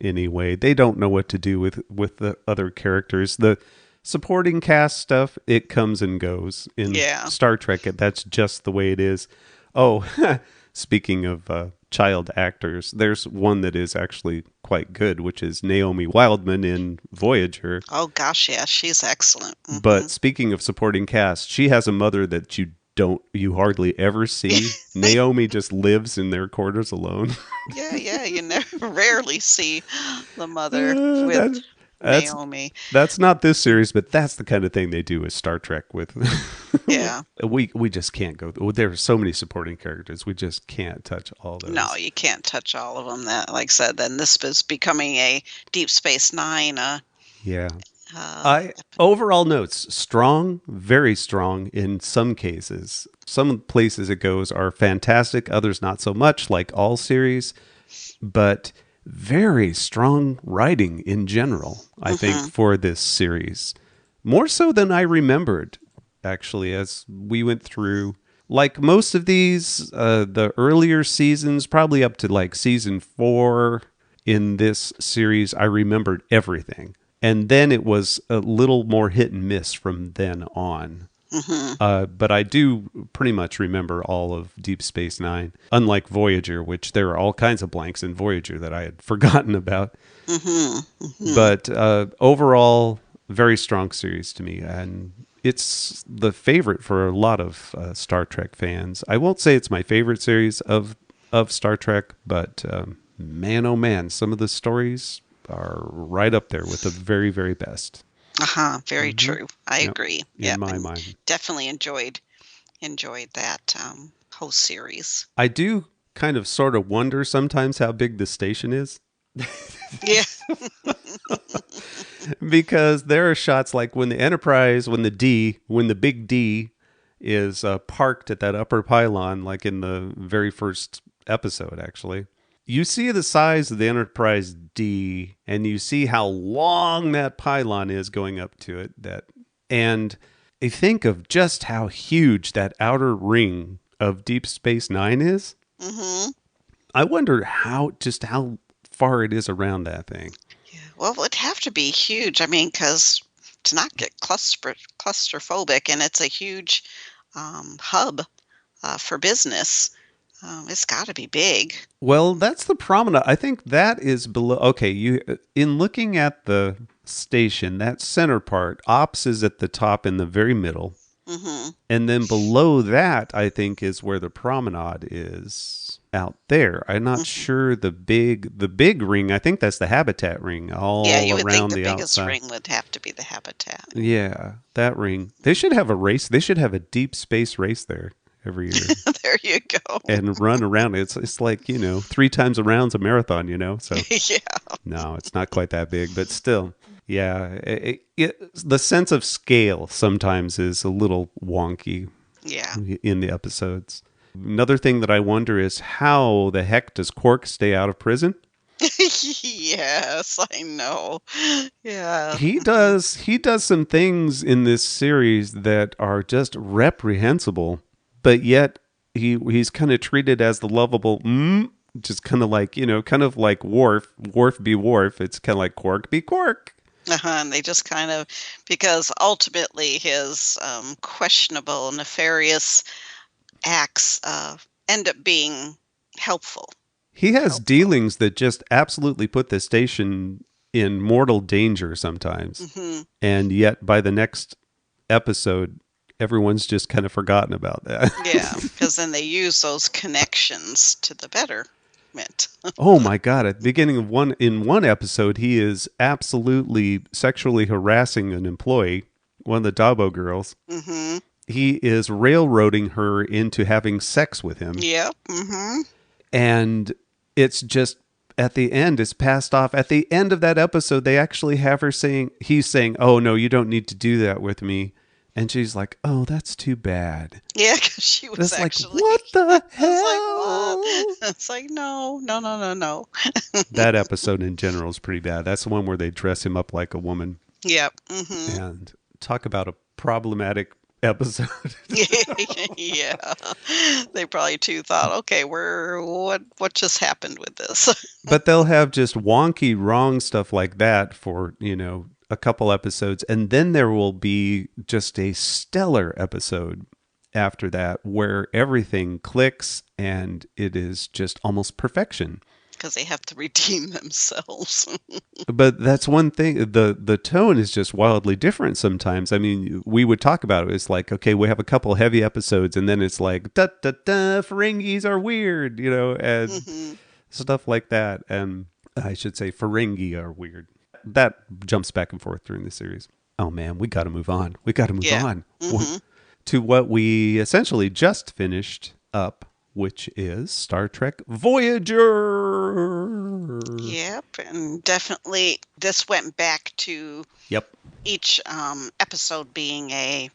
C: Anyway, they don't know what to do with the other characters. The supporting cast stuff, it comes and goes. In Star Trek, that's just the way it is. Oh, speaking of child actors, there's one that is actually quite good, which is Naomi Wildman in Voyager.
D: Oh, gosh, yeah, she's excellent.
C: But speaking of supporting cast, she has a mother that you hardly ever see. Naomi just lives in their quarters alone.
D: Yeah, you rarely see the mother with Naomi.
C: That's not this series, but that's the kind of thing they do with Star Trek. With
D: Yeah,
C: we just can't go. There are so many supporting characters. We just can't touch all those.
D: no, you can't touch all of them. That, like I said, then this is becoming a Deep Space Nine.
C: Yeah. Overall notes, strong, very strong in some cases. Some places it goes are fantastic, others not so much, like all series, but very strong writing in general, I think, for this series. More so than I remembered, actually, as we went through. Like most of these, the earlier seasons, probably up to like season 4 in this series, I remembered everything. And then it was a little more hit and miss from then on. But I do pretty much remember all of Deep Space Nine, unlike Voyager, which there are all kinds of blanks in Voyager that I had forgotten about. But overall, very strong series to me. And it's the favorite for a lot of Star Trek fans. I won't say it's my favorite series of Star Trek, but man, oh man, some of the stories are right up there with the very, very best.
D: Very true. I agree.
C: In my mind.
D: Definitely enjoyed that whole series.
C: I do kind of sort of wonder sometimes how big the station is.
D: Yeah.
C: Because there are shots like when the Enterprise, when the big D is parked at that upper pylon, like in the very first episode, actually. You see the size of the Enterprise D, and you see how long that pylon is going up to it. And I think of just how huge that outer ring of Deep Space Nine is. I wonder how far it is around that thing.
D: Yeah. Well, it would have to be huge. I mean, because to not get claustrophobic, and it's a huge hub for business. It's got to be big.
C: Well, that's the promenade. I think that is below. Okay, in looking at the station, that center part, ops is at the top in the very middle. And then below that, I think, is where the promenade is out there. I'm not sure the big ring. I think that's the habitat ring all
D: yeah, you would
C: around
D: think the biggest
C: outside.
D: ring would have to be the habitat.
C: Yeah, that ring. They should have a race. They should have a deep space race there every year.
D: There you go.
C: And run around. It's like, 3 times around's a marathon, So
D: Yeah.
C: no, it's not quite that big, but still. Yeah, the sense of scale sometimes is a little wonky.
D: Yeah.
C: In the episodes. Another thing that I wonder is how the heck does Quark stay out of prison?
D: Yes, I know. Yeah.
C: He does some things in this series that are just reprehensible, but yet he's kind of treated as the lovable, just kind of like, kind of like Worf be Worf. It's kind of like Quark be Quark.
D: And they just kind of, because ultimately his questionable, nefarious acts end up being helpful.
C: He has dealings that just absolutely put the station in mortal danger sometimes. And yet by the next episode, everyone's just kind of forgotten about that.
D: Yeah, because then they use those connections to the betterment.
C: Oh my God. At the beginning of one episode, he is absolutely sexually harassing an employee, one of the Dabo girls.
D: Mm-hmm.
C: He is railroading her into having sex with him.
D: Yep. Mm-hmm.
C: And it's just, at the end, it's passed off. At the end of that episode, they actually have her he's saying, oh no, you don't need to do that with me. And she's like, oh, that's too bad.
D: Yeah, because she was
C: It's
D: actually...
C: like, what the hell?
D: It's like, what? It's like, no.
C: That episode in general is pretty bad. That's the one where they dress him up like a woman.
D: Yep. Mm-hmm.
C: And talk about a problematic episode.
D: Yeah. They probably too thought, okay, what just happened with this?
C: But they'll have just wonky, wrong stuff like that for, a couple episodes. And then there will be just a stellar episode after that where everything clicks and it is just almost perfection.
D: Because they have to redeem themselves.
C: But that's one thing. The tone is just wildly different sometimes. I mean, we would talk about it. It's like, okay, we have a couple heavy episodes, and then it's like, da da da, Ferengis are weird, and stuff like that. And I should say, Ferengi are weird. That jumps back and forth during the series. Oh man, we got to move on. We got to move on to what we essentially just finished up, which is Star Trek Voyager.
D: Yep, and definitely this went back to each episode being kind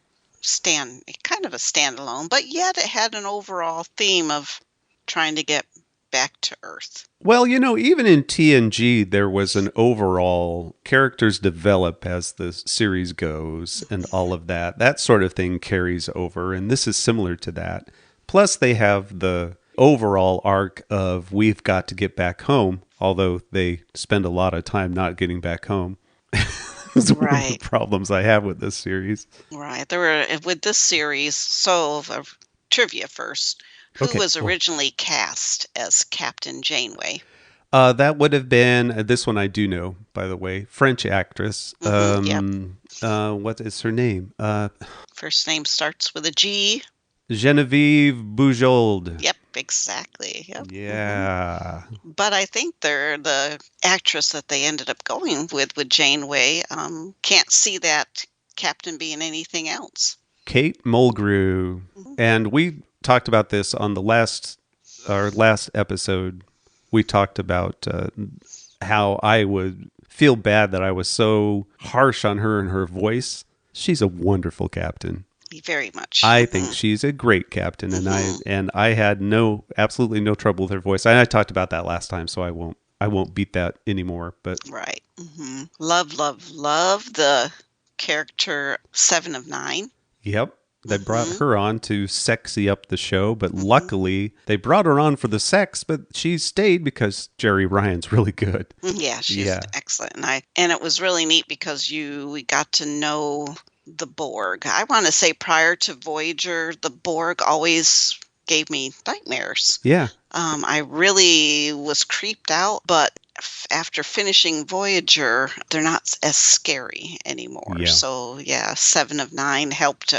D: of a standalone, but yet it had an overall theme of trying to get back to Earth.
C: Well, even in TNG, there was an overall characters develop as the series goes and all of that. That sort of thing carries over, and this is similar to that. Plus, they have the overall arc of we've got to get back home, although they spend a lot of time not getting back home. It's one of the problems I have with this series.
D: Right. With this series, so trivia first. Who was originally cast as Captain Janeway?
C: That would have been, this one I do know, by the way, French actress. What is her name?
D: First name starts with a G.
C: Genevieve Bujold.
D: Yep, exactly. Yep.
C: Yeah.
D: But I think the actress that they ended up going with Janeway, can't see that Captain being anything else.
C: Kate Mulgrew. And we talked about this on our last episode. We talked about how I would feel bad that I was so harsh on her and her voice. She's a wonderful captain.
D: Very much.
C: I think she's a great captain, and I had absolutely no trouble with her voice. And I talked about that last time, so I won't beat that anymore. But
D: right, love the character 7 of 9.
C: Yep, they brought her on to sexy up the show, but luckily they brought her on for the sex, but she stayed because Jerry Ryan's really good.
D: Yeah, she's excellent, and it was really neat because we got to know the Borg. I want to say prior to Voyager, the Borg always gave me nightmares.
C: Yeah.
D: I really was creeped out, but after finishing Voyager, they're not as scary anymore.
C: Yeah.
D: So 7 of 9 helped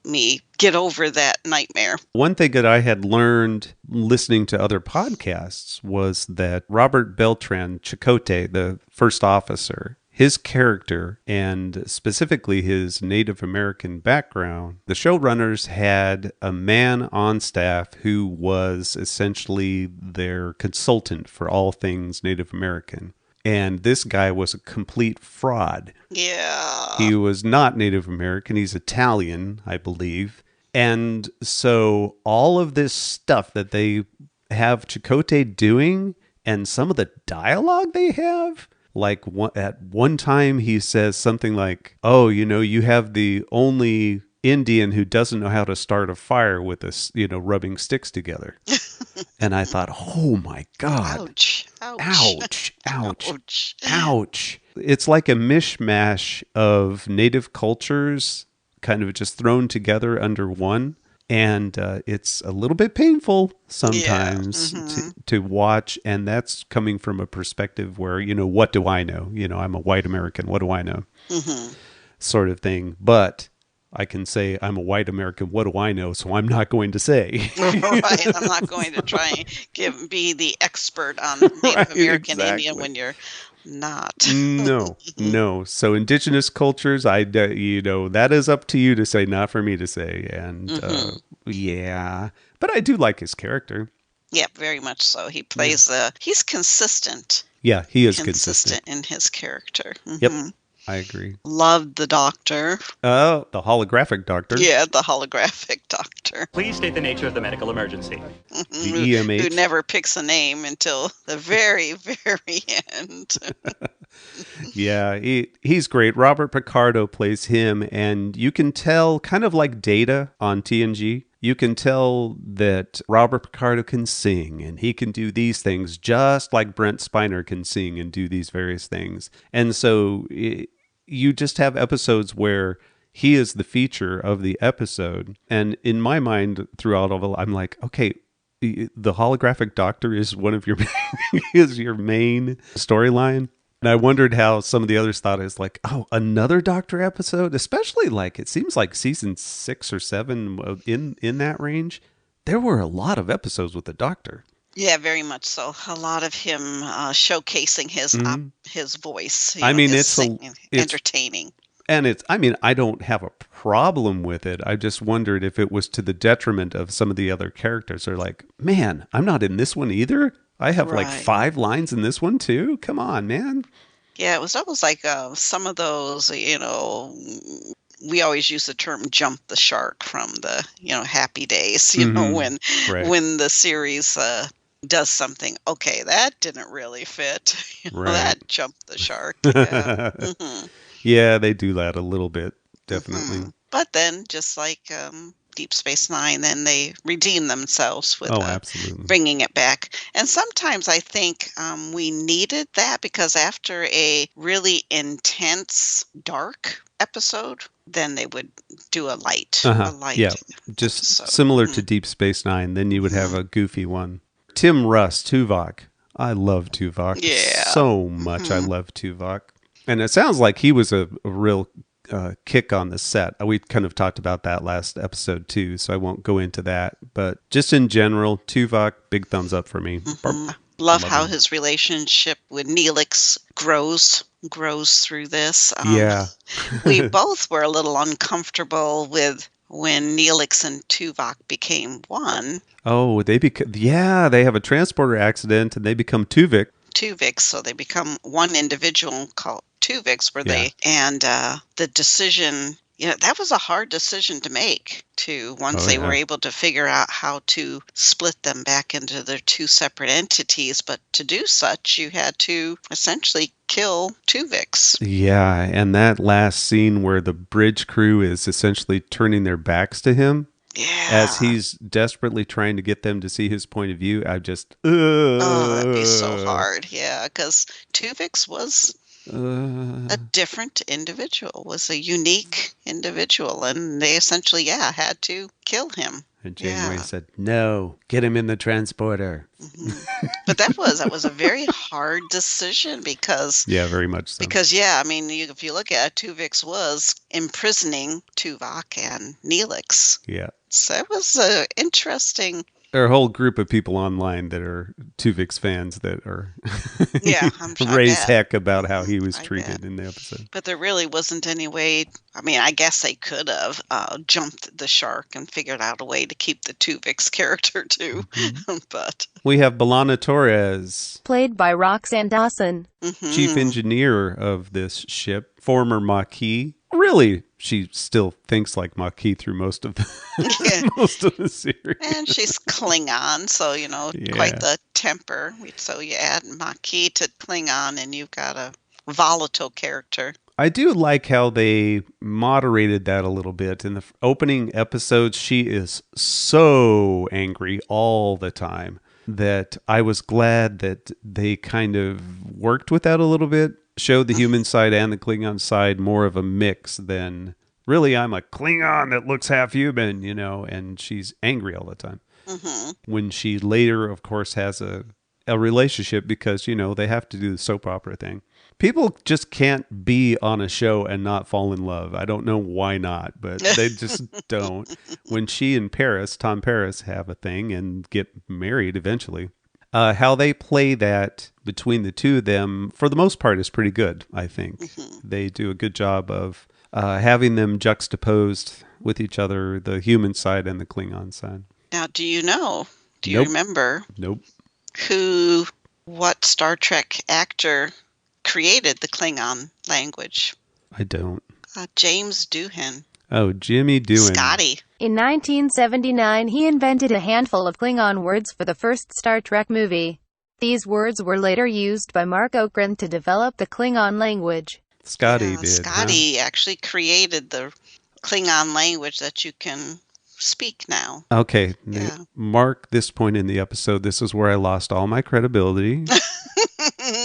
D: me get over that nightmare.
C: One thing that I had learned listening to other podcasts was that Robert Beltran Chakotay, the first officer, his character, and specifically his Native American background, the showrunners had a man on staff who was essentially their consultant for all things Native American. And this guy was a complete fraud.
D: Yeah.
C: He was not Native American. He's Italian, I believe. And so all of this stuff that they have Chakotay doing and some of the dialogue they have, like at one time he says something like, oh, you have the only Indian who doesn't know how to start a fire with us, rubbing sticks together. And I thought, oh my God.
D: Ouch.
C: Ouch. Ouch. Ouch. Ouch. It's like a mishmash of native cultures kind of just thrown together under one. And it's a little bit painful sometimes to watch. And that's coming from a perspective where, what do I know? I'm a white American. What do I know? Sort of thing. But I can say I'm a white American. What do I know? So I'm not going to say.
D: Right. I'm not going to try and be the expert on Native
C: Right,
D: American Indian
C: exactly.
D: when you're not.
C: No. So indigenous cultures, that is up to you to say, not for me to say. And yeah, but I do like his character.
D: Yeah, very much so. He plays he's consistent.
C: Yeah, he is consistent
D: in his character.
C: Yep, I agree.
D: Loved the doctor.
C: Oh, the holographic doctor.
D: Yeah, the holographic doctor.
H: Please state the nature of the medical emergency.
C: The EMH.
D: Who never picks a name until the very, very end.
C: Yeah, he's great. Robert Picardo plays him, and you can tell, kind of like Data on TNG, you can tell that Robert Picardo can sing, and he can do these things just like Brent Spiner can sing and do these various things. And so you just have episodes where he is the feature of the episode. And in my mind, throughout all of it, I'm like, okay, the holographic doctor is one of your is your main storyline. And I wondered how some of the others thought is like, oh, another Doctor episode, especially like it seems like season 6 or 7 in that range. There were a lot of episodes with the Doctor.
D: Yeah, very much so. A lot of him showcasing his voice.
C: I mean,
D: it's
C: entertaining. And I don't have a problem with it. I just wondered if it was to the detriment of some of the other characters. They're like, man, I'm not in this one either. I have like 5 lines in this one too. Come on, man.
D: Yeah, it was almost like some of those, we always use the term jump the shark from the, Happy Days, when the series does something. Okay, that didn't really fit. That jumped the shark. Yeah.
C: Yeah, they do that a little bit, definitely.
D: But then, just like Deep Space Nine, then they redeem themselves with
C: absolutely.
D: Bringing it back. And sometimes I think we needed that because after a really intense, dark episode, then they would do a light.
C: Yeah, just episode. Similar to Deep Space Nine. Then you would have a goofy one. Tim Russ, Tuvok. I love Tuvok so much. I love Tuvok. And it sounds like he was a real kick on the set. We kind of talked about that last episode too, so I won't go into that. But just in general, Tuvok, big thumbs up for me.
D: Love how his relationship with Neelix grows through this. We both were a little uncomfortable with when Neelix and Tuvok became one.
C: Oh, they have a transporter accident and they become Tuvics,
D: so they become one individual called Tuvics, and the decision, that was a hard decision to make once they were able to figure out how to split them back into their 2 separate entities. But to do such, you had to essentially kill Tuvics.
C: Yeah, and that last scene where the bridge crew is essentially turning their backs to him.
D: Yeah.
C: As he's desperately trying to get them to see his point of view, I just...
D: that'd be so hard, because Tuvix was a different individual, was a unique individual, and they essentially, had to kill him.
C: And Janeway said, no, get him in the transporter.
D: But that was a very hard decision because...
C: Yeah, very much so.
D: Because, if you look at it, Tuvix was imprisoning Tuvok and Neelix.
C: Yeah.
D: So it was interesting.
C: There are a whole group of people online that are Tuvix fans that are
D: I'm
C: raised heck about how he was treated in the episode.
D: But there really wasn't any way. I guess they could have jumped the shark and figured out a way to keep the Tuvix character too. But
C: we have B'Elanna Torres,
I: played by Roxanne Dawson,
C: chief engineer of this ship, former Maquis. Really, she still thinks like Maquis through most of the series.
D: And she's Klingon, so, quite the temper. So you add Maquis to Klingon and you've got a volatile character.
C: I do like how they moderated that a little bit. In the opening episodes, she is so angry all the time that I was glad that they kind of worked with that a little bit. Showed the human side and the Klingon side more of a mix than really I'm a Klingon that looks half human, and she's angry all the time. When she later, of course, has a relationship because, they have to do the soap opera thing. People just can't be on a show and not fall in love. I don't know why not, but they just don't. When she and Tom Paris have a thing and get married eventually. How they play that between the two of them, for the most part, is pretty good, I think. They do a good job of having them juxtaposed with each other, the human side and the Klingon side.
D: Now, do you remember what Star Trek actor created the Klingon language?
C: I don't.
D: James Doohan.
C: Oh, Jimmy Doohan.
D: Scotty.
I: In 1979, he invented a handful of Klingon words for the first Star Trek movie. These words were later used by Mark Okrand to develop the Klingon language.
C: Scotty did.
D: Scotty actually created the Klingon language that you can speak now.
C: Okay. Mark this point in the episode. This is where I lost all my credibility.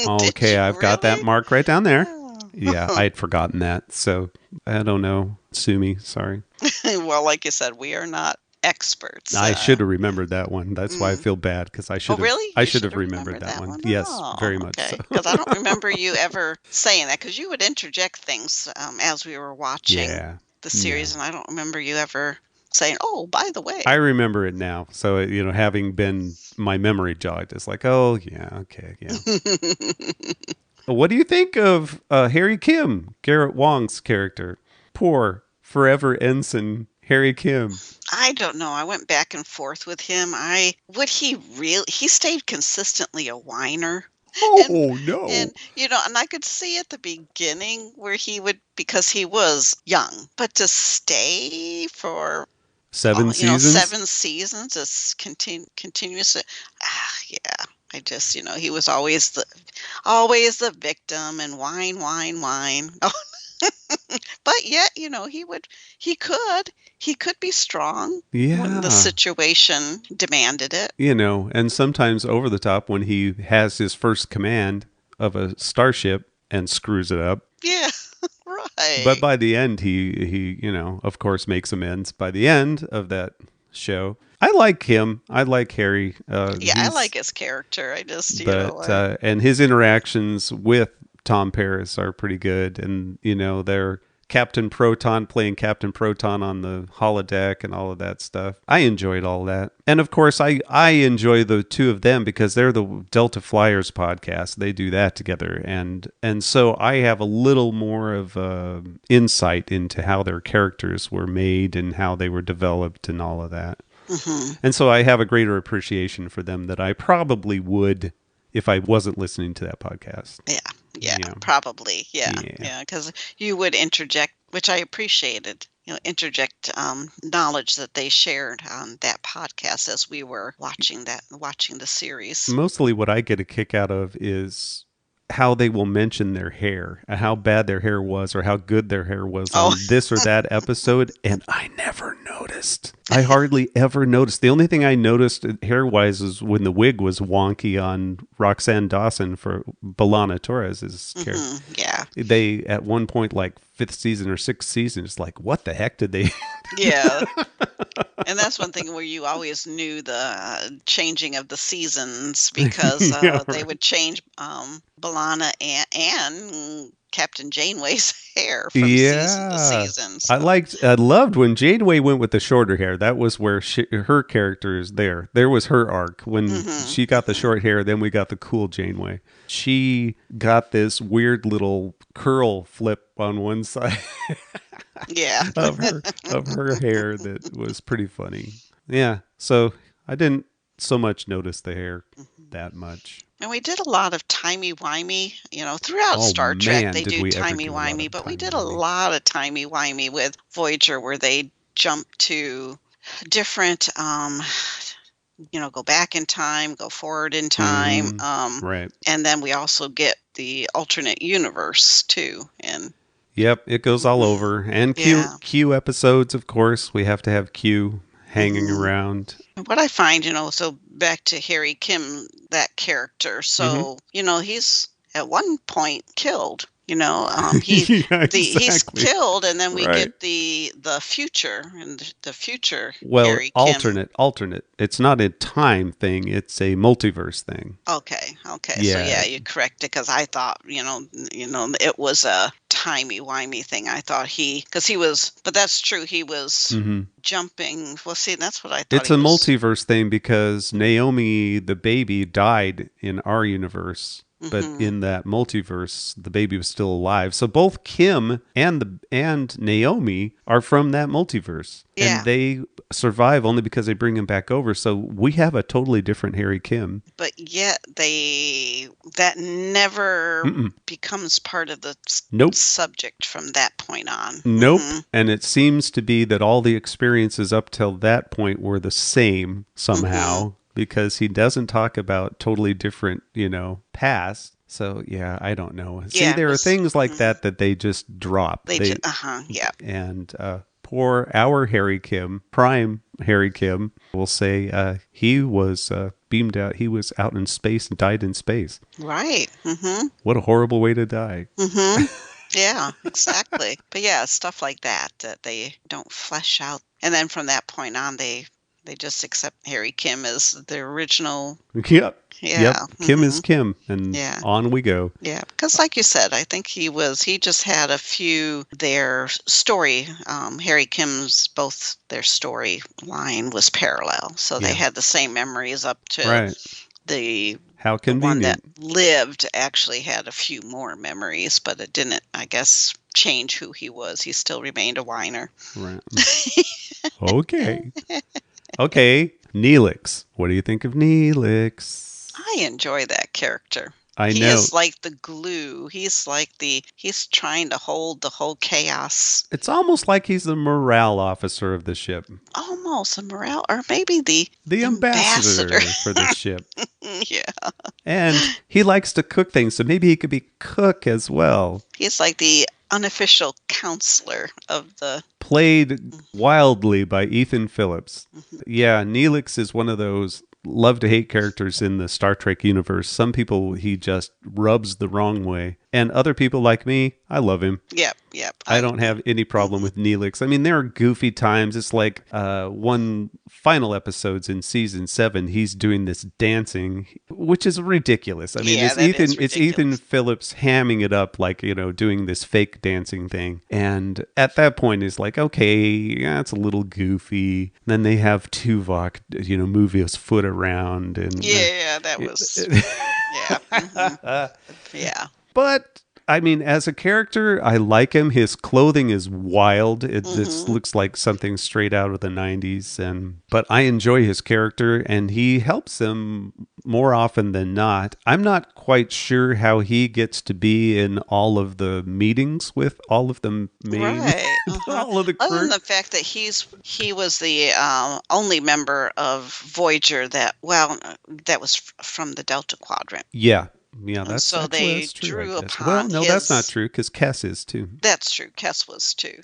C: Okay, I've got that mark right down there. Yeah, I had forgotten that. So I don't know. Sue me. Sorry.
D: Well, like you said, we are not experts.
C: I should have remembered that one. That's why I feel bad, because I should have.
D: Really?
C: I should have remembered that one. Yes, very much so.
D: Because I don't remember you ever saying that, because you would interject things as we were watching the series, and I don't remember you ever saying, "Oh, by the way."
C: I remember it now. So, having been my memory jogged, it's like, oh, yeah, okay, yeah. What do you think of Harry Kim, Garrett Wang's character? Poor forever ensign Harry Kim.
D: I don't know. I went back and forth with him. He stayed consistently a whiner.
C: Oh, no.
D: And I could see at the beginning where he would, because he was young, but to stay for
C: 7 seasons?
D: 7 seasons, just continuous. Yeah. I just, he was always the victim and whine. But yet, he could be strong when the situation demanded it.
C: And sometimes over the top when he has his first command of a starship and screws it up.
D: Yeah, right.
C: But by the end, he of course makes amends by the end of that show. I like him. I like Harry.
D: I like his character. I just,
C: and his interactions with Tom Paris are pretty good. And, they're Captain Proton playing Captain Proton on the holodeck and all of that stuff. I enjoyed all that. And of course, I enjoy the two of them because they're the Delta Flyers podcast. They do that together. And so I have a little more of insight into how their characters were made and how they were developed and all of that. Mm-hmm. And so I have a greater appreciation for them that I probably would if I wasn't listening to that podcast.
D: Yeah, probably. Yeah, because you would interject, which I appreciated, interject knowledge that they shared on that podcast as we were watching the series.
C: Mostly what I get a kick out of is how they will mention their hair, how bad their hair was or how good their hair was on this or that episode. And I never noticed. I hardly ever noticed. The only thing I noticed hair-wise is when the wig was wonky on Roxanne Dawson for B'Elanna Torres' character.
D: Yeah.
C: They, at one point, like 5th season or 6th season, it's like, what the heck did they...
D: Yeah. And that's one thing where you always knew the changing of the seasons because they would change B'Elanna and Captain Janeway's hair from season to season. So.
C: I loved when Janeway went with the shorter hair. That was where her character is there. There was her arc. When she got the short hair, then we got the cool Janeway. She got this weird little curl flip on one side.
D: Yeah.
C: of her hair that was pretty funny. Yeah. So I didn't so much notice the hair that much.
D: And we did a lot of timey-wimey, throughout Star Trek they do timey-wimey, but we did a lot of timey-wimey with Voyager where they jump to different, go back in time, go forward in time.
C: Right.
D: And then we also get the alternate universe too. And
C: yep, it goes all over. And Q episodes, of course. We have to have Q hanging around.
D: What I find, so back to Harry Kim, that character. So, he's at one point killed. He
C: Yeah,
D: he's
C: exactly.
D: killed, and then we
C: Right.
D: get the future and the future
C: Well,
D: Harry Kim.
C: alternate. It's not a time thing. It's a multiverse thing.
D: Okay, so
C: Yeah.
D: yeah, you corrected because I thought it was a timey-wimey thing. I thought because he was, but that's true. He was jumping. Well, see, that's what I thought.
C: It's a multiverse thing because Naomi, the baby, died in our universe. But in that multiverse, the baby was still alive. So both Kim and Naomi are from that multiverse.
D: Yeah.
C: And they survive only because they bring him back over. So we have a totally different Harry Kim.
D: But yet that never becomes part of the subject from that point on.
C: Nope. And it seems to be that all the experiences up till that point were the same somehow. Because he doesn't talk about totally different, past. So, yeah, I don't know. See, there are things like that they just drop.
D: Yeah.
C: And poor our Harry Kim, prime Harry Kim, will say he was beamed out. He was out in space and died in space.
D: Right.
C: What a horrible way to die.
D: Yeah, exactly. But yeah, stuff like that they don't flesh out. And then from that point on, they just accept Harry Kim as the original.
C: Yep.
D: Yeah.
C: Yep. Kim is Kim, and on we go.
D: Yeah, because like you said, I think he just had a few, their story, Harry Kim's, both their storyline was parallel. So they had the same memories up to the
C: How convenient.
D: one that lived actually had a few more memories, but it didn't, I guess, change who he was. He still remained a whiner.
C: Right. Okay. Okay, Neelix. What do you think of Neelix?
D: I enjoy that character.
C: I know.
D: He is like the glue. He's trying to hold the whole chaos.
C: It's almost like he's the morale officer of the ship.
D: Almost a morale, or maybe the
C: ambassador for the ship.
D: Yeah.
C: And he likes to cook things, so maybe he could be cook as well.
D: He's like the unofficial counselor of the...
C: Played wildly by Ethan Phillips. Yeah, Neelix is one of those love to hate characters in the Star Trek universe. Some people he just rubs the wrong way. And other people like me, I love him.
D: Yep.
C: I don't have any problem with Neelix. I mean, there are goofy times. It's like one final episodes in season 7, he's doing this dancing, which is ridiculous. I mean, it's Ethan Phillips hamming it up, like, doing this fake dancing thing. And at that point, it's like, okay, yeah, it's a little goofy. Then they have Tuvok, move his foot around. And
D: that was... Yeah.
C: But, I mean, as a character, I like him. His clothing is wild. It just looks like something straight out of the 90s. But I enjoy his character, and he helps them more often than not. I'm not quite sure how he gets to be in all of the meetings with all of the main... all of the crew.
D: Other than the fact that he was the only member of Voyager that was from the Delta Quadrant.
C: Yeah. Yeah, that's
D: so they
C: that's true,
D: drew upon.
C: Well, no, that's not true because Kess is too.
D: That's true. Kess was too.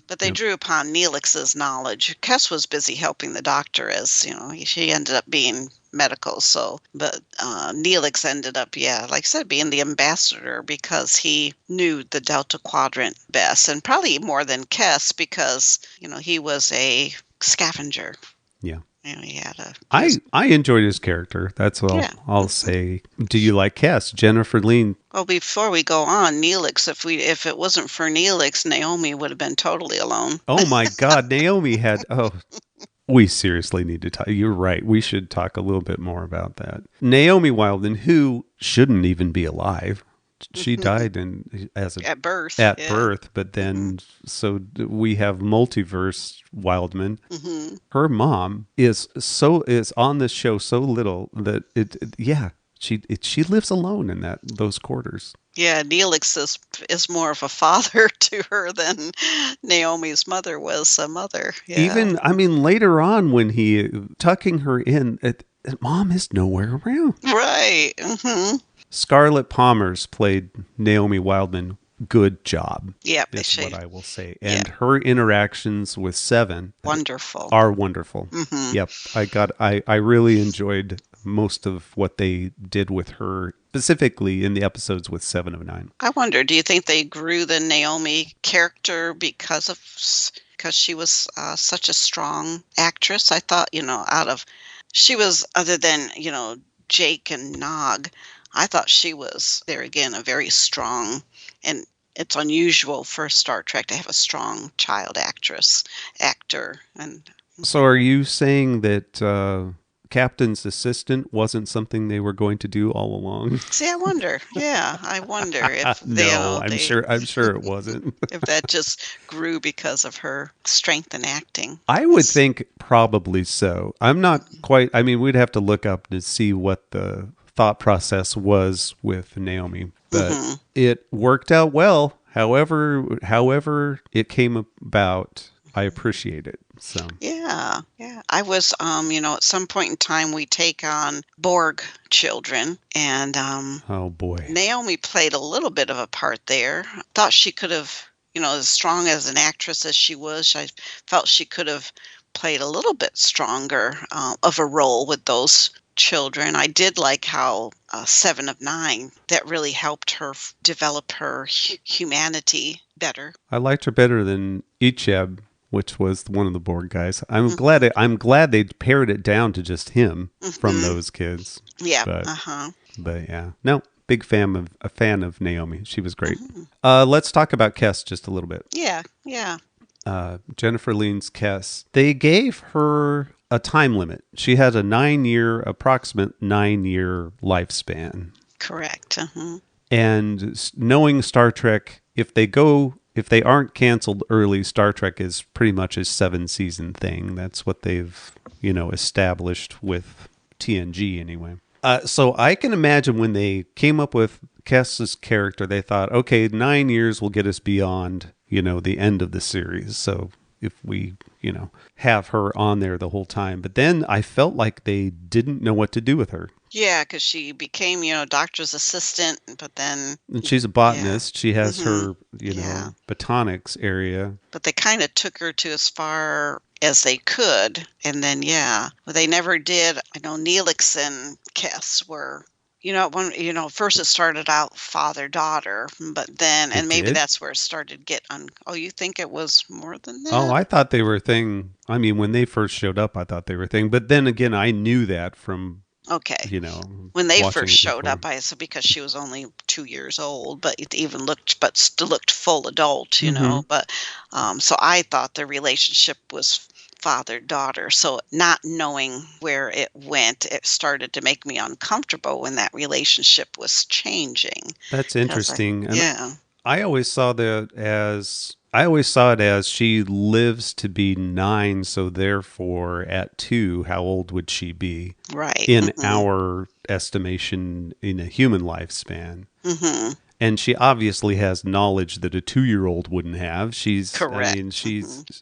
D: But they drew upon Neelix's knowledge. Kess was busy helping the Doctor, as she ended up being medical. So, but Neelix ended up, like I said, being the ambassador because he knew the Delta Quadrant best, and probably more than Kess because he was a scavenger.
C: Yeah.
D: He had
C: I enjoyed his character. That's all I'll say. Do you like Kess? Jennifer Lean.
D: Well, before we go on, Neelix, if it wasn't for Neelix, Naomi would have been totally alone.
C: Oh my God, Naomi had... we seriously need to talk. You're right. We should talk a little bit more about that. Naomi Wildman, who shouldn't even be alive. She died at birth. Birth, but then so we have multiverse Wildman. Her mom is on this show so little that she lives alone in those quarters.
D: Yeah, Neelix is more of a father to her than Naomi's mother was a mother. Yeah.
C: Even, I mean, later on when he tucking her in, mom is nowhere around.
D: Right.
C: Scarlett Palmer's played Naomi Wildman. Good job.
D: Yep,
C: that's what I will say. And her interactions with Seven
D: are wonderful.
C: Yep, I really enjoyed most of what they did with her, specifically in the episodes with 7 of 9.
D: I wonder, do you think they grew the Naomi character because she was such a strong actress? I thought, she was, other than, Jake and Nog, I thought she was, there again, a very strong, and it's unusual for Star Trek to have a strong child actor. And
C: so are you saying that Captain's assistant wasn't something they were going to do all along?
D: See, I wonder. Yeah, I wonder if
C: I'm sure it wasn't.
D: If that just grew because of her strength in acting.
C: I would think probably so. I'm not quite. I mean, we'd have to look up to see what the thought process was with Naomi, but it worked out well. However it came about, I appreciate it. So
D: yeah. I was, at some point in time, we take on Borg children, and
C: oh boy,
D: Naomi played a little bit of a part there. Thought she could have, as strong as an actress as she was, I felt she could have played a little bit stronger of a role with those children. I did like how 7 of 9, that really helped her develop her humanity better.
C: I liked her better than Icheb, which was one of the Borg guys. I'm glad they pared it down to just him from those kids.
D: Yeah.
C: But yeah, no, big fan of Naomi. She was great. Let's talk about Kes just a little bit.
D: Yeah.
C: Jennifer Lean's Kes. They gave her a time limit. She had a approximate 9-year lifespan.
D: Correct.
C: And knowing Star Trek, if they aren't canceled early, Star Trek is pretty much a 7-season thing. That's what they've, established with TNG anyway. So I can imagine when they came up with Kes's character, they thought, okay, 9 years will get us beyond, the end of the series. So if we, have her on there the whole time. But then I felt like they didn't know what to do with her.
D: Yeah, because she became, doctor's assistant, but then...
C: And she's a botanist. Yeah. She has her, botanics area.
D: But they kind of took her to as far as they could. And then, they never did. I know Neelix and Kes were... first it started out father-daughter, but then, and maybe that's where it started to get you think it was more than that?
C: Oh, I thought they were a thing. I mean, when they first showed up, I thought they were a thing. But then again, I knew that from,
D: when they first showed up, I said because she was only 2 years old, but it still looked full adult, but, so I thought the relationship was father-daughter. So not knowing where it went, it started to make me uncomfortable when that relationship was changing.
C: That's interesting. I always saw it as she lives to be 9, so therefore at 2, how old would she be?
D: Right.
C: In our estimation in a human lifespan. Mm-hmm. And she obviously has knowledge that a 2-year-old wouldn't have.
D: Correct.
C: I mean,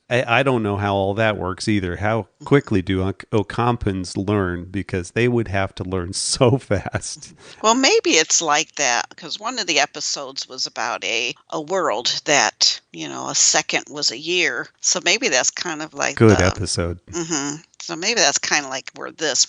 C: I don't know how all that works either. How quickly do Ocampans learn? Because they would have to learn so fast.
D: Well, maybe it's like that, because one of the episodes was about a world that, a second was a year. So maybe that's kind of like
C: good episode.
D: Mm-hmm. So maybe that's kind of like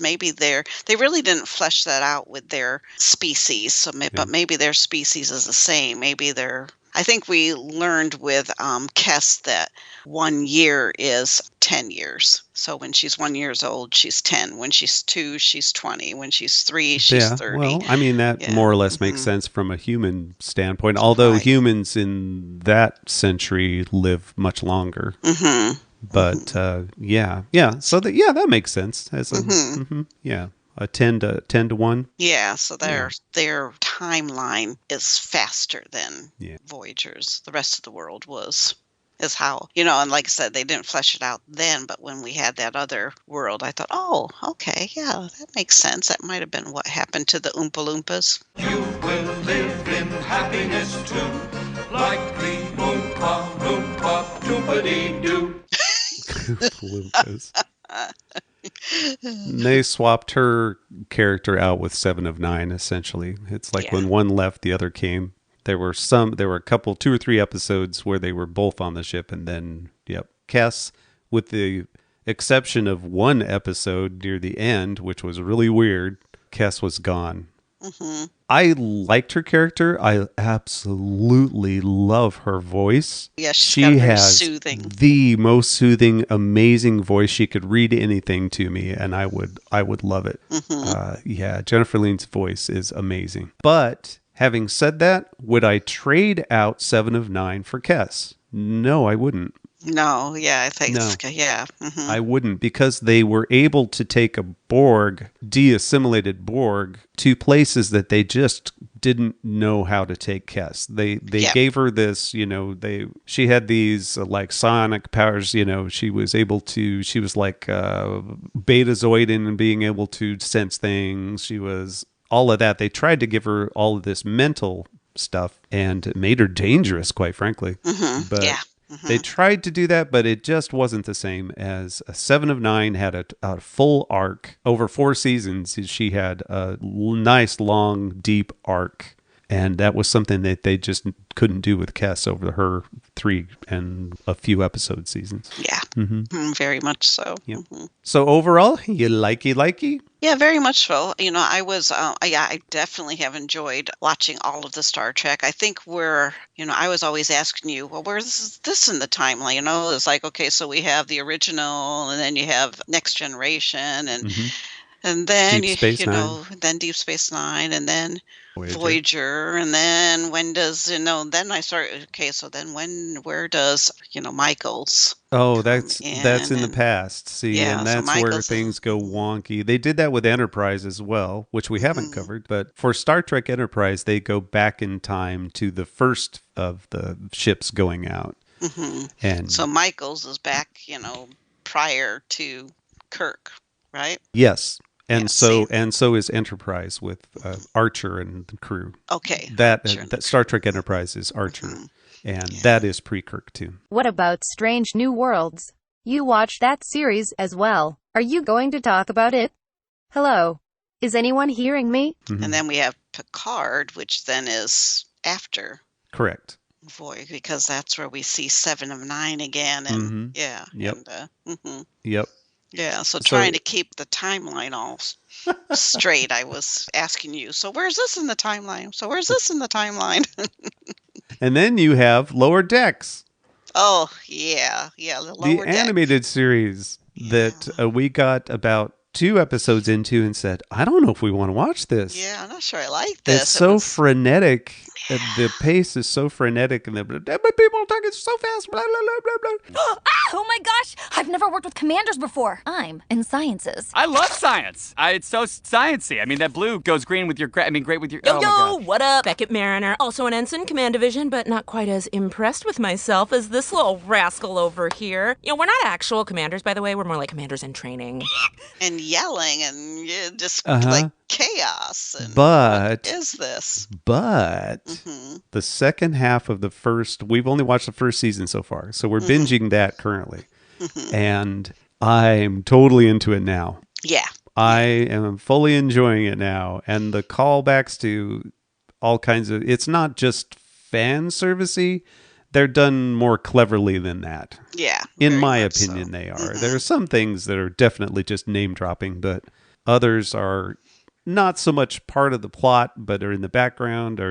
D: maybe they really didn't flesh that out with their species. So, but maybe their species is the same. Maybe I think we learned with Kes that 1 year is 10 years. So when she's 1 year old, she's 10. When she's 2, she's 20. When she's 3, she's 30.
C: Well, I mean, that more or less makes sense from a human standpoint, although humans in that century live much longer. Mm-hmm. But So that makes sense. As a 10 to 1.
D: Yeah, so their timeline is faster than Voyager's. The rest of the world is how, and like I said, they didn't flesh it out then, but when we had that other world, I thought, oh, okay, yeah, that makes sense. That might have been what happened to the Oompa Loompas.
J: You will live in happiness too, like the Oompa Loompa Doompa-dee-doo.
C: Lucas. They swapped her character out with 7 of 9. Essentially, it's like when one left, the other came. There were a couple, 2 or 3 episodes where they were both on the ship, and then Kes with the exception of one episode near the end, which was really weird, Kes was gone.
D: Mm-hmm.
C: I liked her character. I absolutely love her voice.
D: Yeah,
C: she
D: got a very
C: has
D: soothing.
C: the most soothing, amazing voice. She could read anything to me, and I would love it.
D: Mm-hmm.
C: Jennifer Lene's voice is amazing. But having said that, would I trade out 7 of 9 for Kes? No, I wouldn't.
D: No, yeah, I think,
C: No.
D: yeah. Mm-hmm.
C: I wouldn't, because they were able to take a Borg, de-assimilated Borg, to places that they just didn't know how to take Kes. They gave her this, she had these like psionic powers, she was like Betazoid and being able to sense things. She was all of that. They tried to give her all of this mental stuff, and it made her dangerous, quite frankly.
D: Mm-hmm.
C: But
D: yeah. Mm-hmm.
C: they tried to do that, but it just wasn't the same as a 7 of 9 had a full arc. Over 4 seasons, she had a nice, long, deep arc. And that was something that they just couldn't do with Kes over her 3 and a few episode seasons.
D: Yeah,
C: Mm-hmm.
D: Very much so.
C: Yep.
D: Mm-hmm.
C: So overall, you likey?
D: Yeah, very much so. I definitely have enjoyed watching all of the Star Trek. I think I was always asking you, well, where's this in the timeline? It's like, okay, so we have the original, and then you have Next Generation, and then
C: Deep Space Nine.
D: Then Deep Space Nine, and then
C: Voyager.
D: and then when does then I started, okay, so then where does Michael's
C: that's in the past. See,
D: yeah,
C: and that's
D: so
C: where things go wonky. They did that with Enterprise as well, which we haven't covered, but for Star Trek Enterprise, they go back in time to the first of the ships going out.
D: Mm-hmm.
C: And
D: so Michael's is back, prior to Kirk, right?
C: yes. And
D: yeah,
C: so is Enterprise with Archer and the crew.
D: Okay.
C: That Star Trek Enterprise is Archer, and that is pre-Kirk too.
I: What about Strange New Worlds? You watched that series as well. Are you going to talk about it? Hello? Is anyone hearing me?
C: Mm-hmm.
D: And then we have Picard, which then is after.
C: Correct.
D: Voyager, because that's where we see 7 of 9 again, and yeah.
C: Yep.
D: And,
C: Yep.
D: Yeah, so trying to keep the timeline all straight, I was asking you, so where's this in the timeline?
C: And then you have Lower Decks.
D: Oh, yeah. The Lower Decks.
C: Animated series that we got about 2 episodes into and said, I don't know if we want to watch this.
D: Yeah, I'm not sure I like this.
C: It's so frenetic. The pace is so frenetic, and people are talking so fast. Blah, blah, blah, blah, blah.
K: Oh my gosh! I've never worked with commanders before. I'm in sciences.
L: I love science. It's so sciencey. I mean, that blue goes green with your great with your.
M: Yo, what up? Beckett Mariner, also an ensign, command division, but not quite as impressed with myself as this little rascal over here. We're not actual commanders, by the way. We're more like commanders in training.
D: And yelling and just like chaos. And
C: but
D: what is this?
C: But the second half of we've only watched the first season so far, so we're binging that currently. And I'm totally into it now.
D: Yeah.
C: I am fully enjoying it now. And the callbacks to all kinds of, it's not just fan servicey. They're done more cleverly than that.
D: Yeah.
C: In my opinion, they are. There are some things that are definitely just name dropping, but others are not so much part of the plot, but are in the background.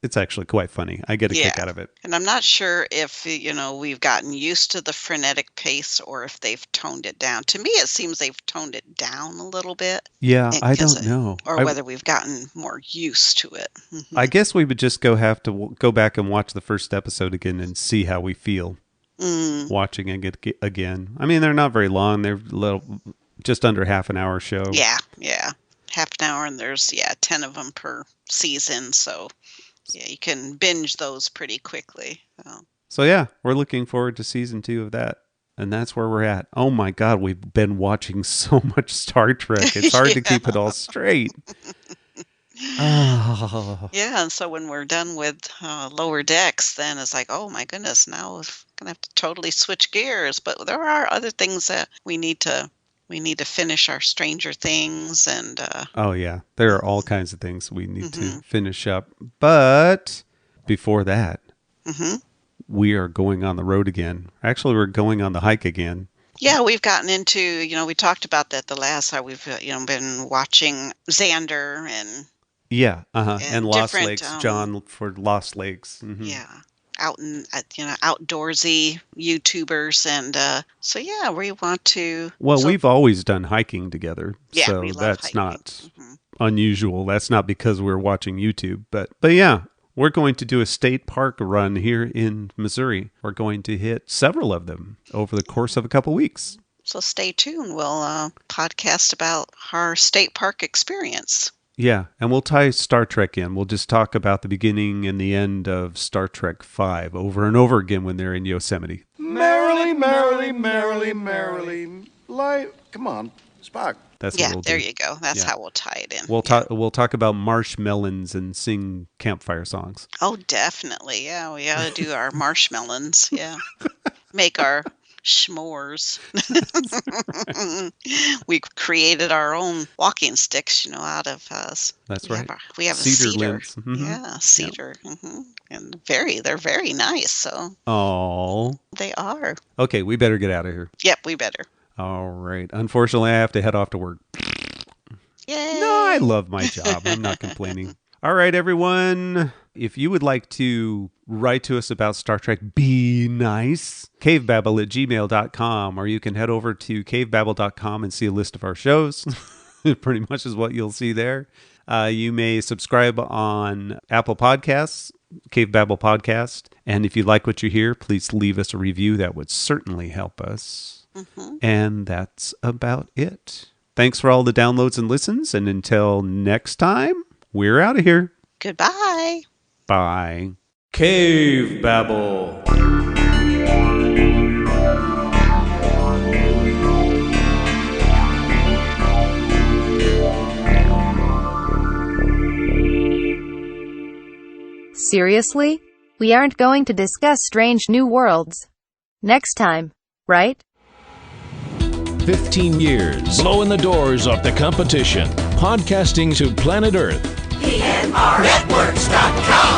C: It's actually quite funny. I get a kick out of it.
D: And I'm not sure if, we've gotten used to the frenetic pace or if they've toned it down. To me, it seems they've toned it down a little bit.
C: Yeah, I don't know.
D: Or whether we've gotten more used to it.
C: I guess we would just have to go back and watch the first episode again and see how we feel watching it again. I mean, they're not very long. They're just under half an hour show.
D: Yeah. Half an hour, and there's 10 of them per season, so you can binge those pretty quickly.
C: So yeah, we're looking forward to season 2 of that, and that's where we're at. Oh my God, we've been watching so much Star Trek. It's hard to keep it all straight. Oh.
D: Yeah, and so when we're done with Lower Decks, then it's like, oh my goodness, now we're gonna have to totally switch gears. But there are other things that we need to finish our Stranger Things and
C: oh yeah, there are all kinds of things we need to finish up. But before that, we are going on the road again. Actually, we're going on the hike again.
D: Yeah, we've gotten into, we talked about that the last time we've, been watching Xander and
C: Yeah, and Lost
D: different,
C: Lakes, John for Lost Lakes. Mm-hmm.
D: yeah, outdoorsy YouTubers. And so, yeah, we want to.
C: Well, we've always done hiking together.
D: Yeah,
C: so
D: we love
C: that's
D: hiking.
C: not unusual. That's not because we're watching YouTube. But yeah, we're going to do a state park run here in Missouri. We're going to hit several of them over the course of a couple weeks.
D: So stay tuned. We'll podcast about our state park experience.
C: Yeah, and we'll tie Star Trek in. We'll just talk about the beginning and the end of Star Trek V over and over again when they're in Yosemite.
N: Merrily, merrily, merrily, merrily. Come on, Spock.
C: That's what we'll
D: there
C: do.
D: you go. That's how we'll tie it in.
C: We'll talk about marshmelons and sing campfire songs.
D: Oh, definitely. Yeah, we ought to do our marshmallows. Yeah. Make our s'mores. We created our own walking sticks, out of
C: That's right.
D: We have
C: cedar
D: a cedar.
C: limbs. Mm-hmm.
D: Yeah, cedar. Yep. Mm-hmm. And they're very nice. So.
C: Oh.
D: They are.
C: Okay, we better get out of here.
D: Yep, we better.
C: All right. Unfortunately, I have to head off to work.
D: Yay!
C: No, I love my job. I'm not complaining. All right, everyone. If you would like to write to us about Star Trek, be nice. Cavebabble@gmail.com, or you can head over to cavebabble.com and see a list of our shows. It pretty much is what you'll see there. You may subscribe on Apple Podcasts, Cavebabble Podcast. And if you like what you hear, please leave us a review. That would certainly help us. Mm-hmm. And that's about it. Thanks for all the downloads and listens. And until next time, we're out of here.
D: Goodbye.
C: Bye. Cavebabble.
I: Seriously? We aren't going to discuss strange new worlds. Next time, right?
A: 15 years, blowing the doors off the competition, podcasting to planet Earth.
J: PNRnetworks.com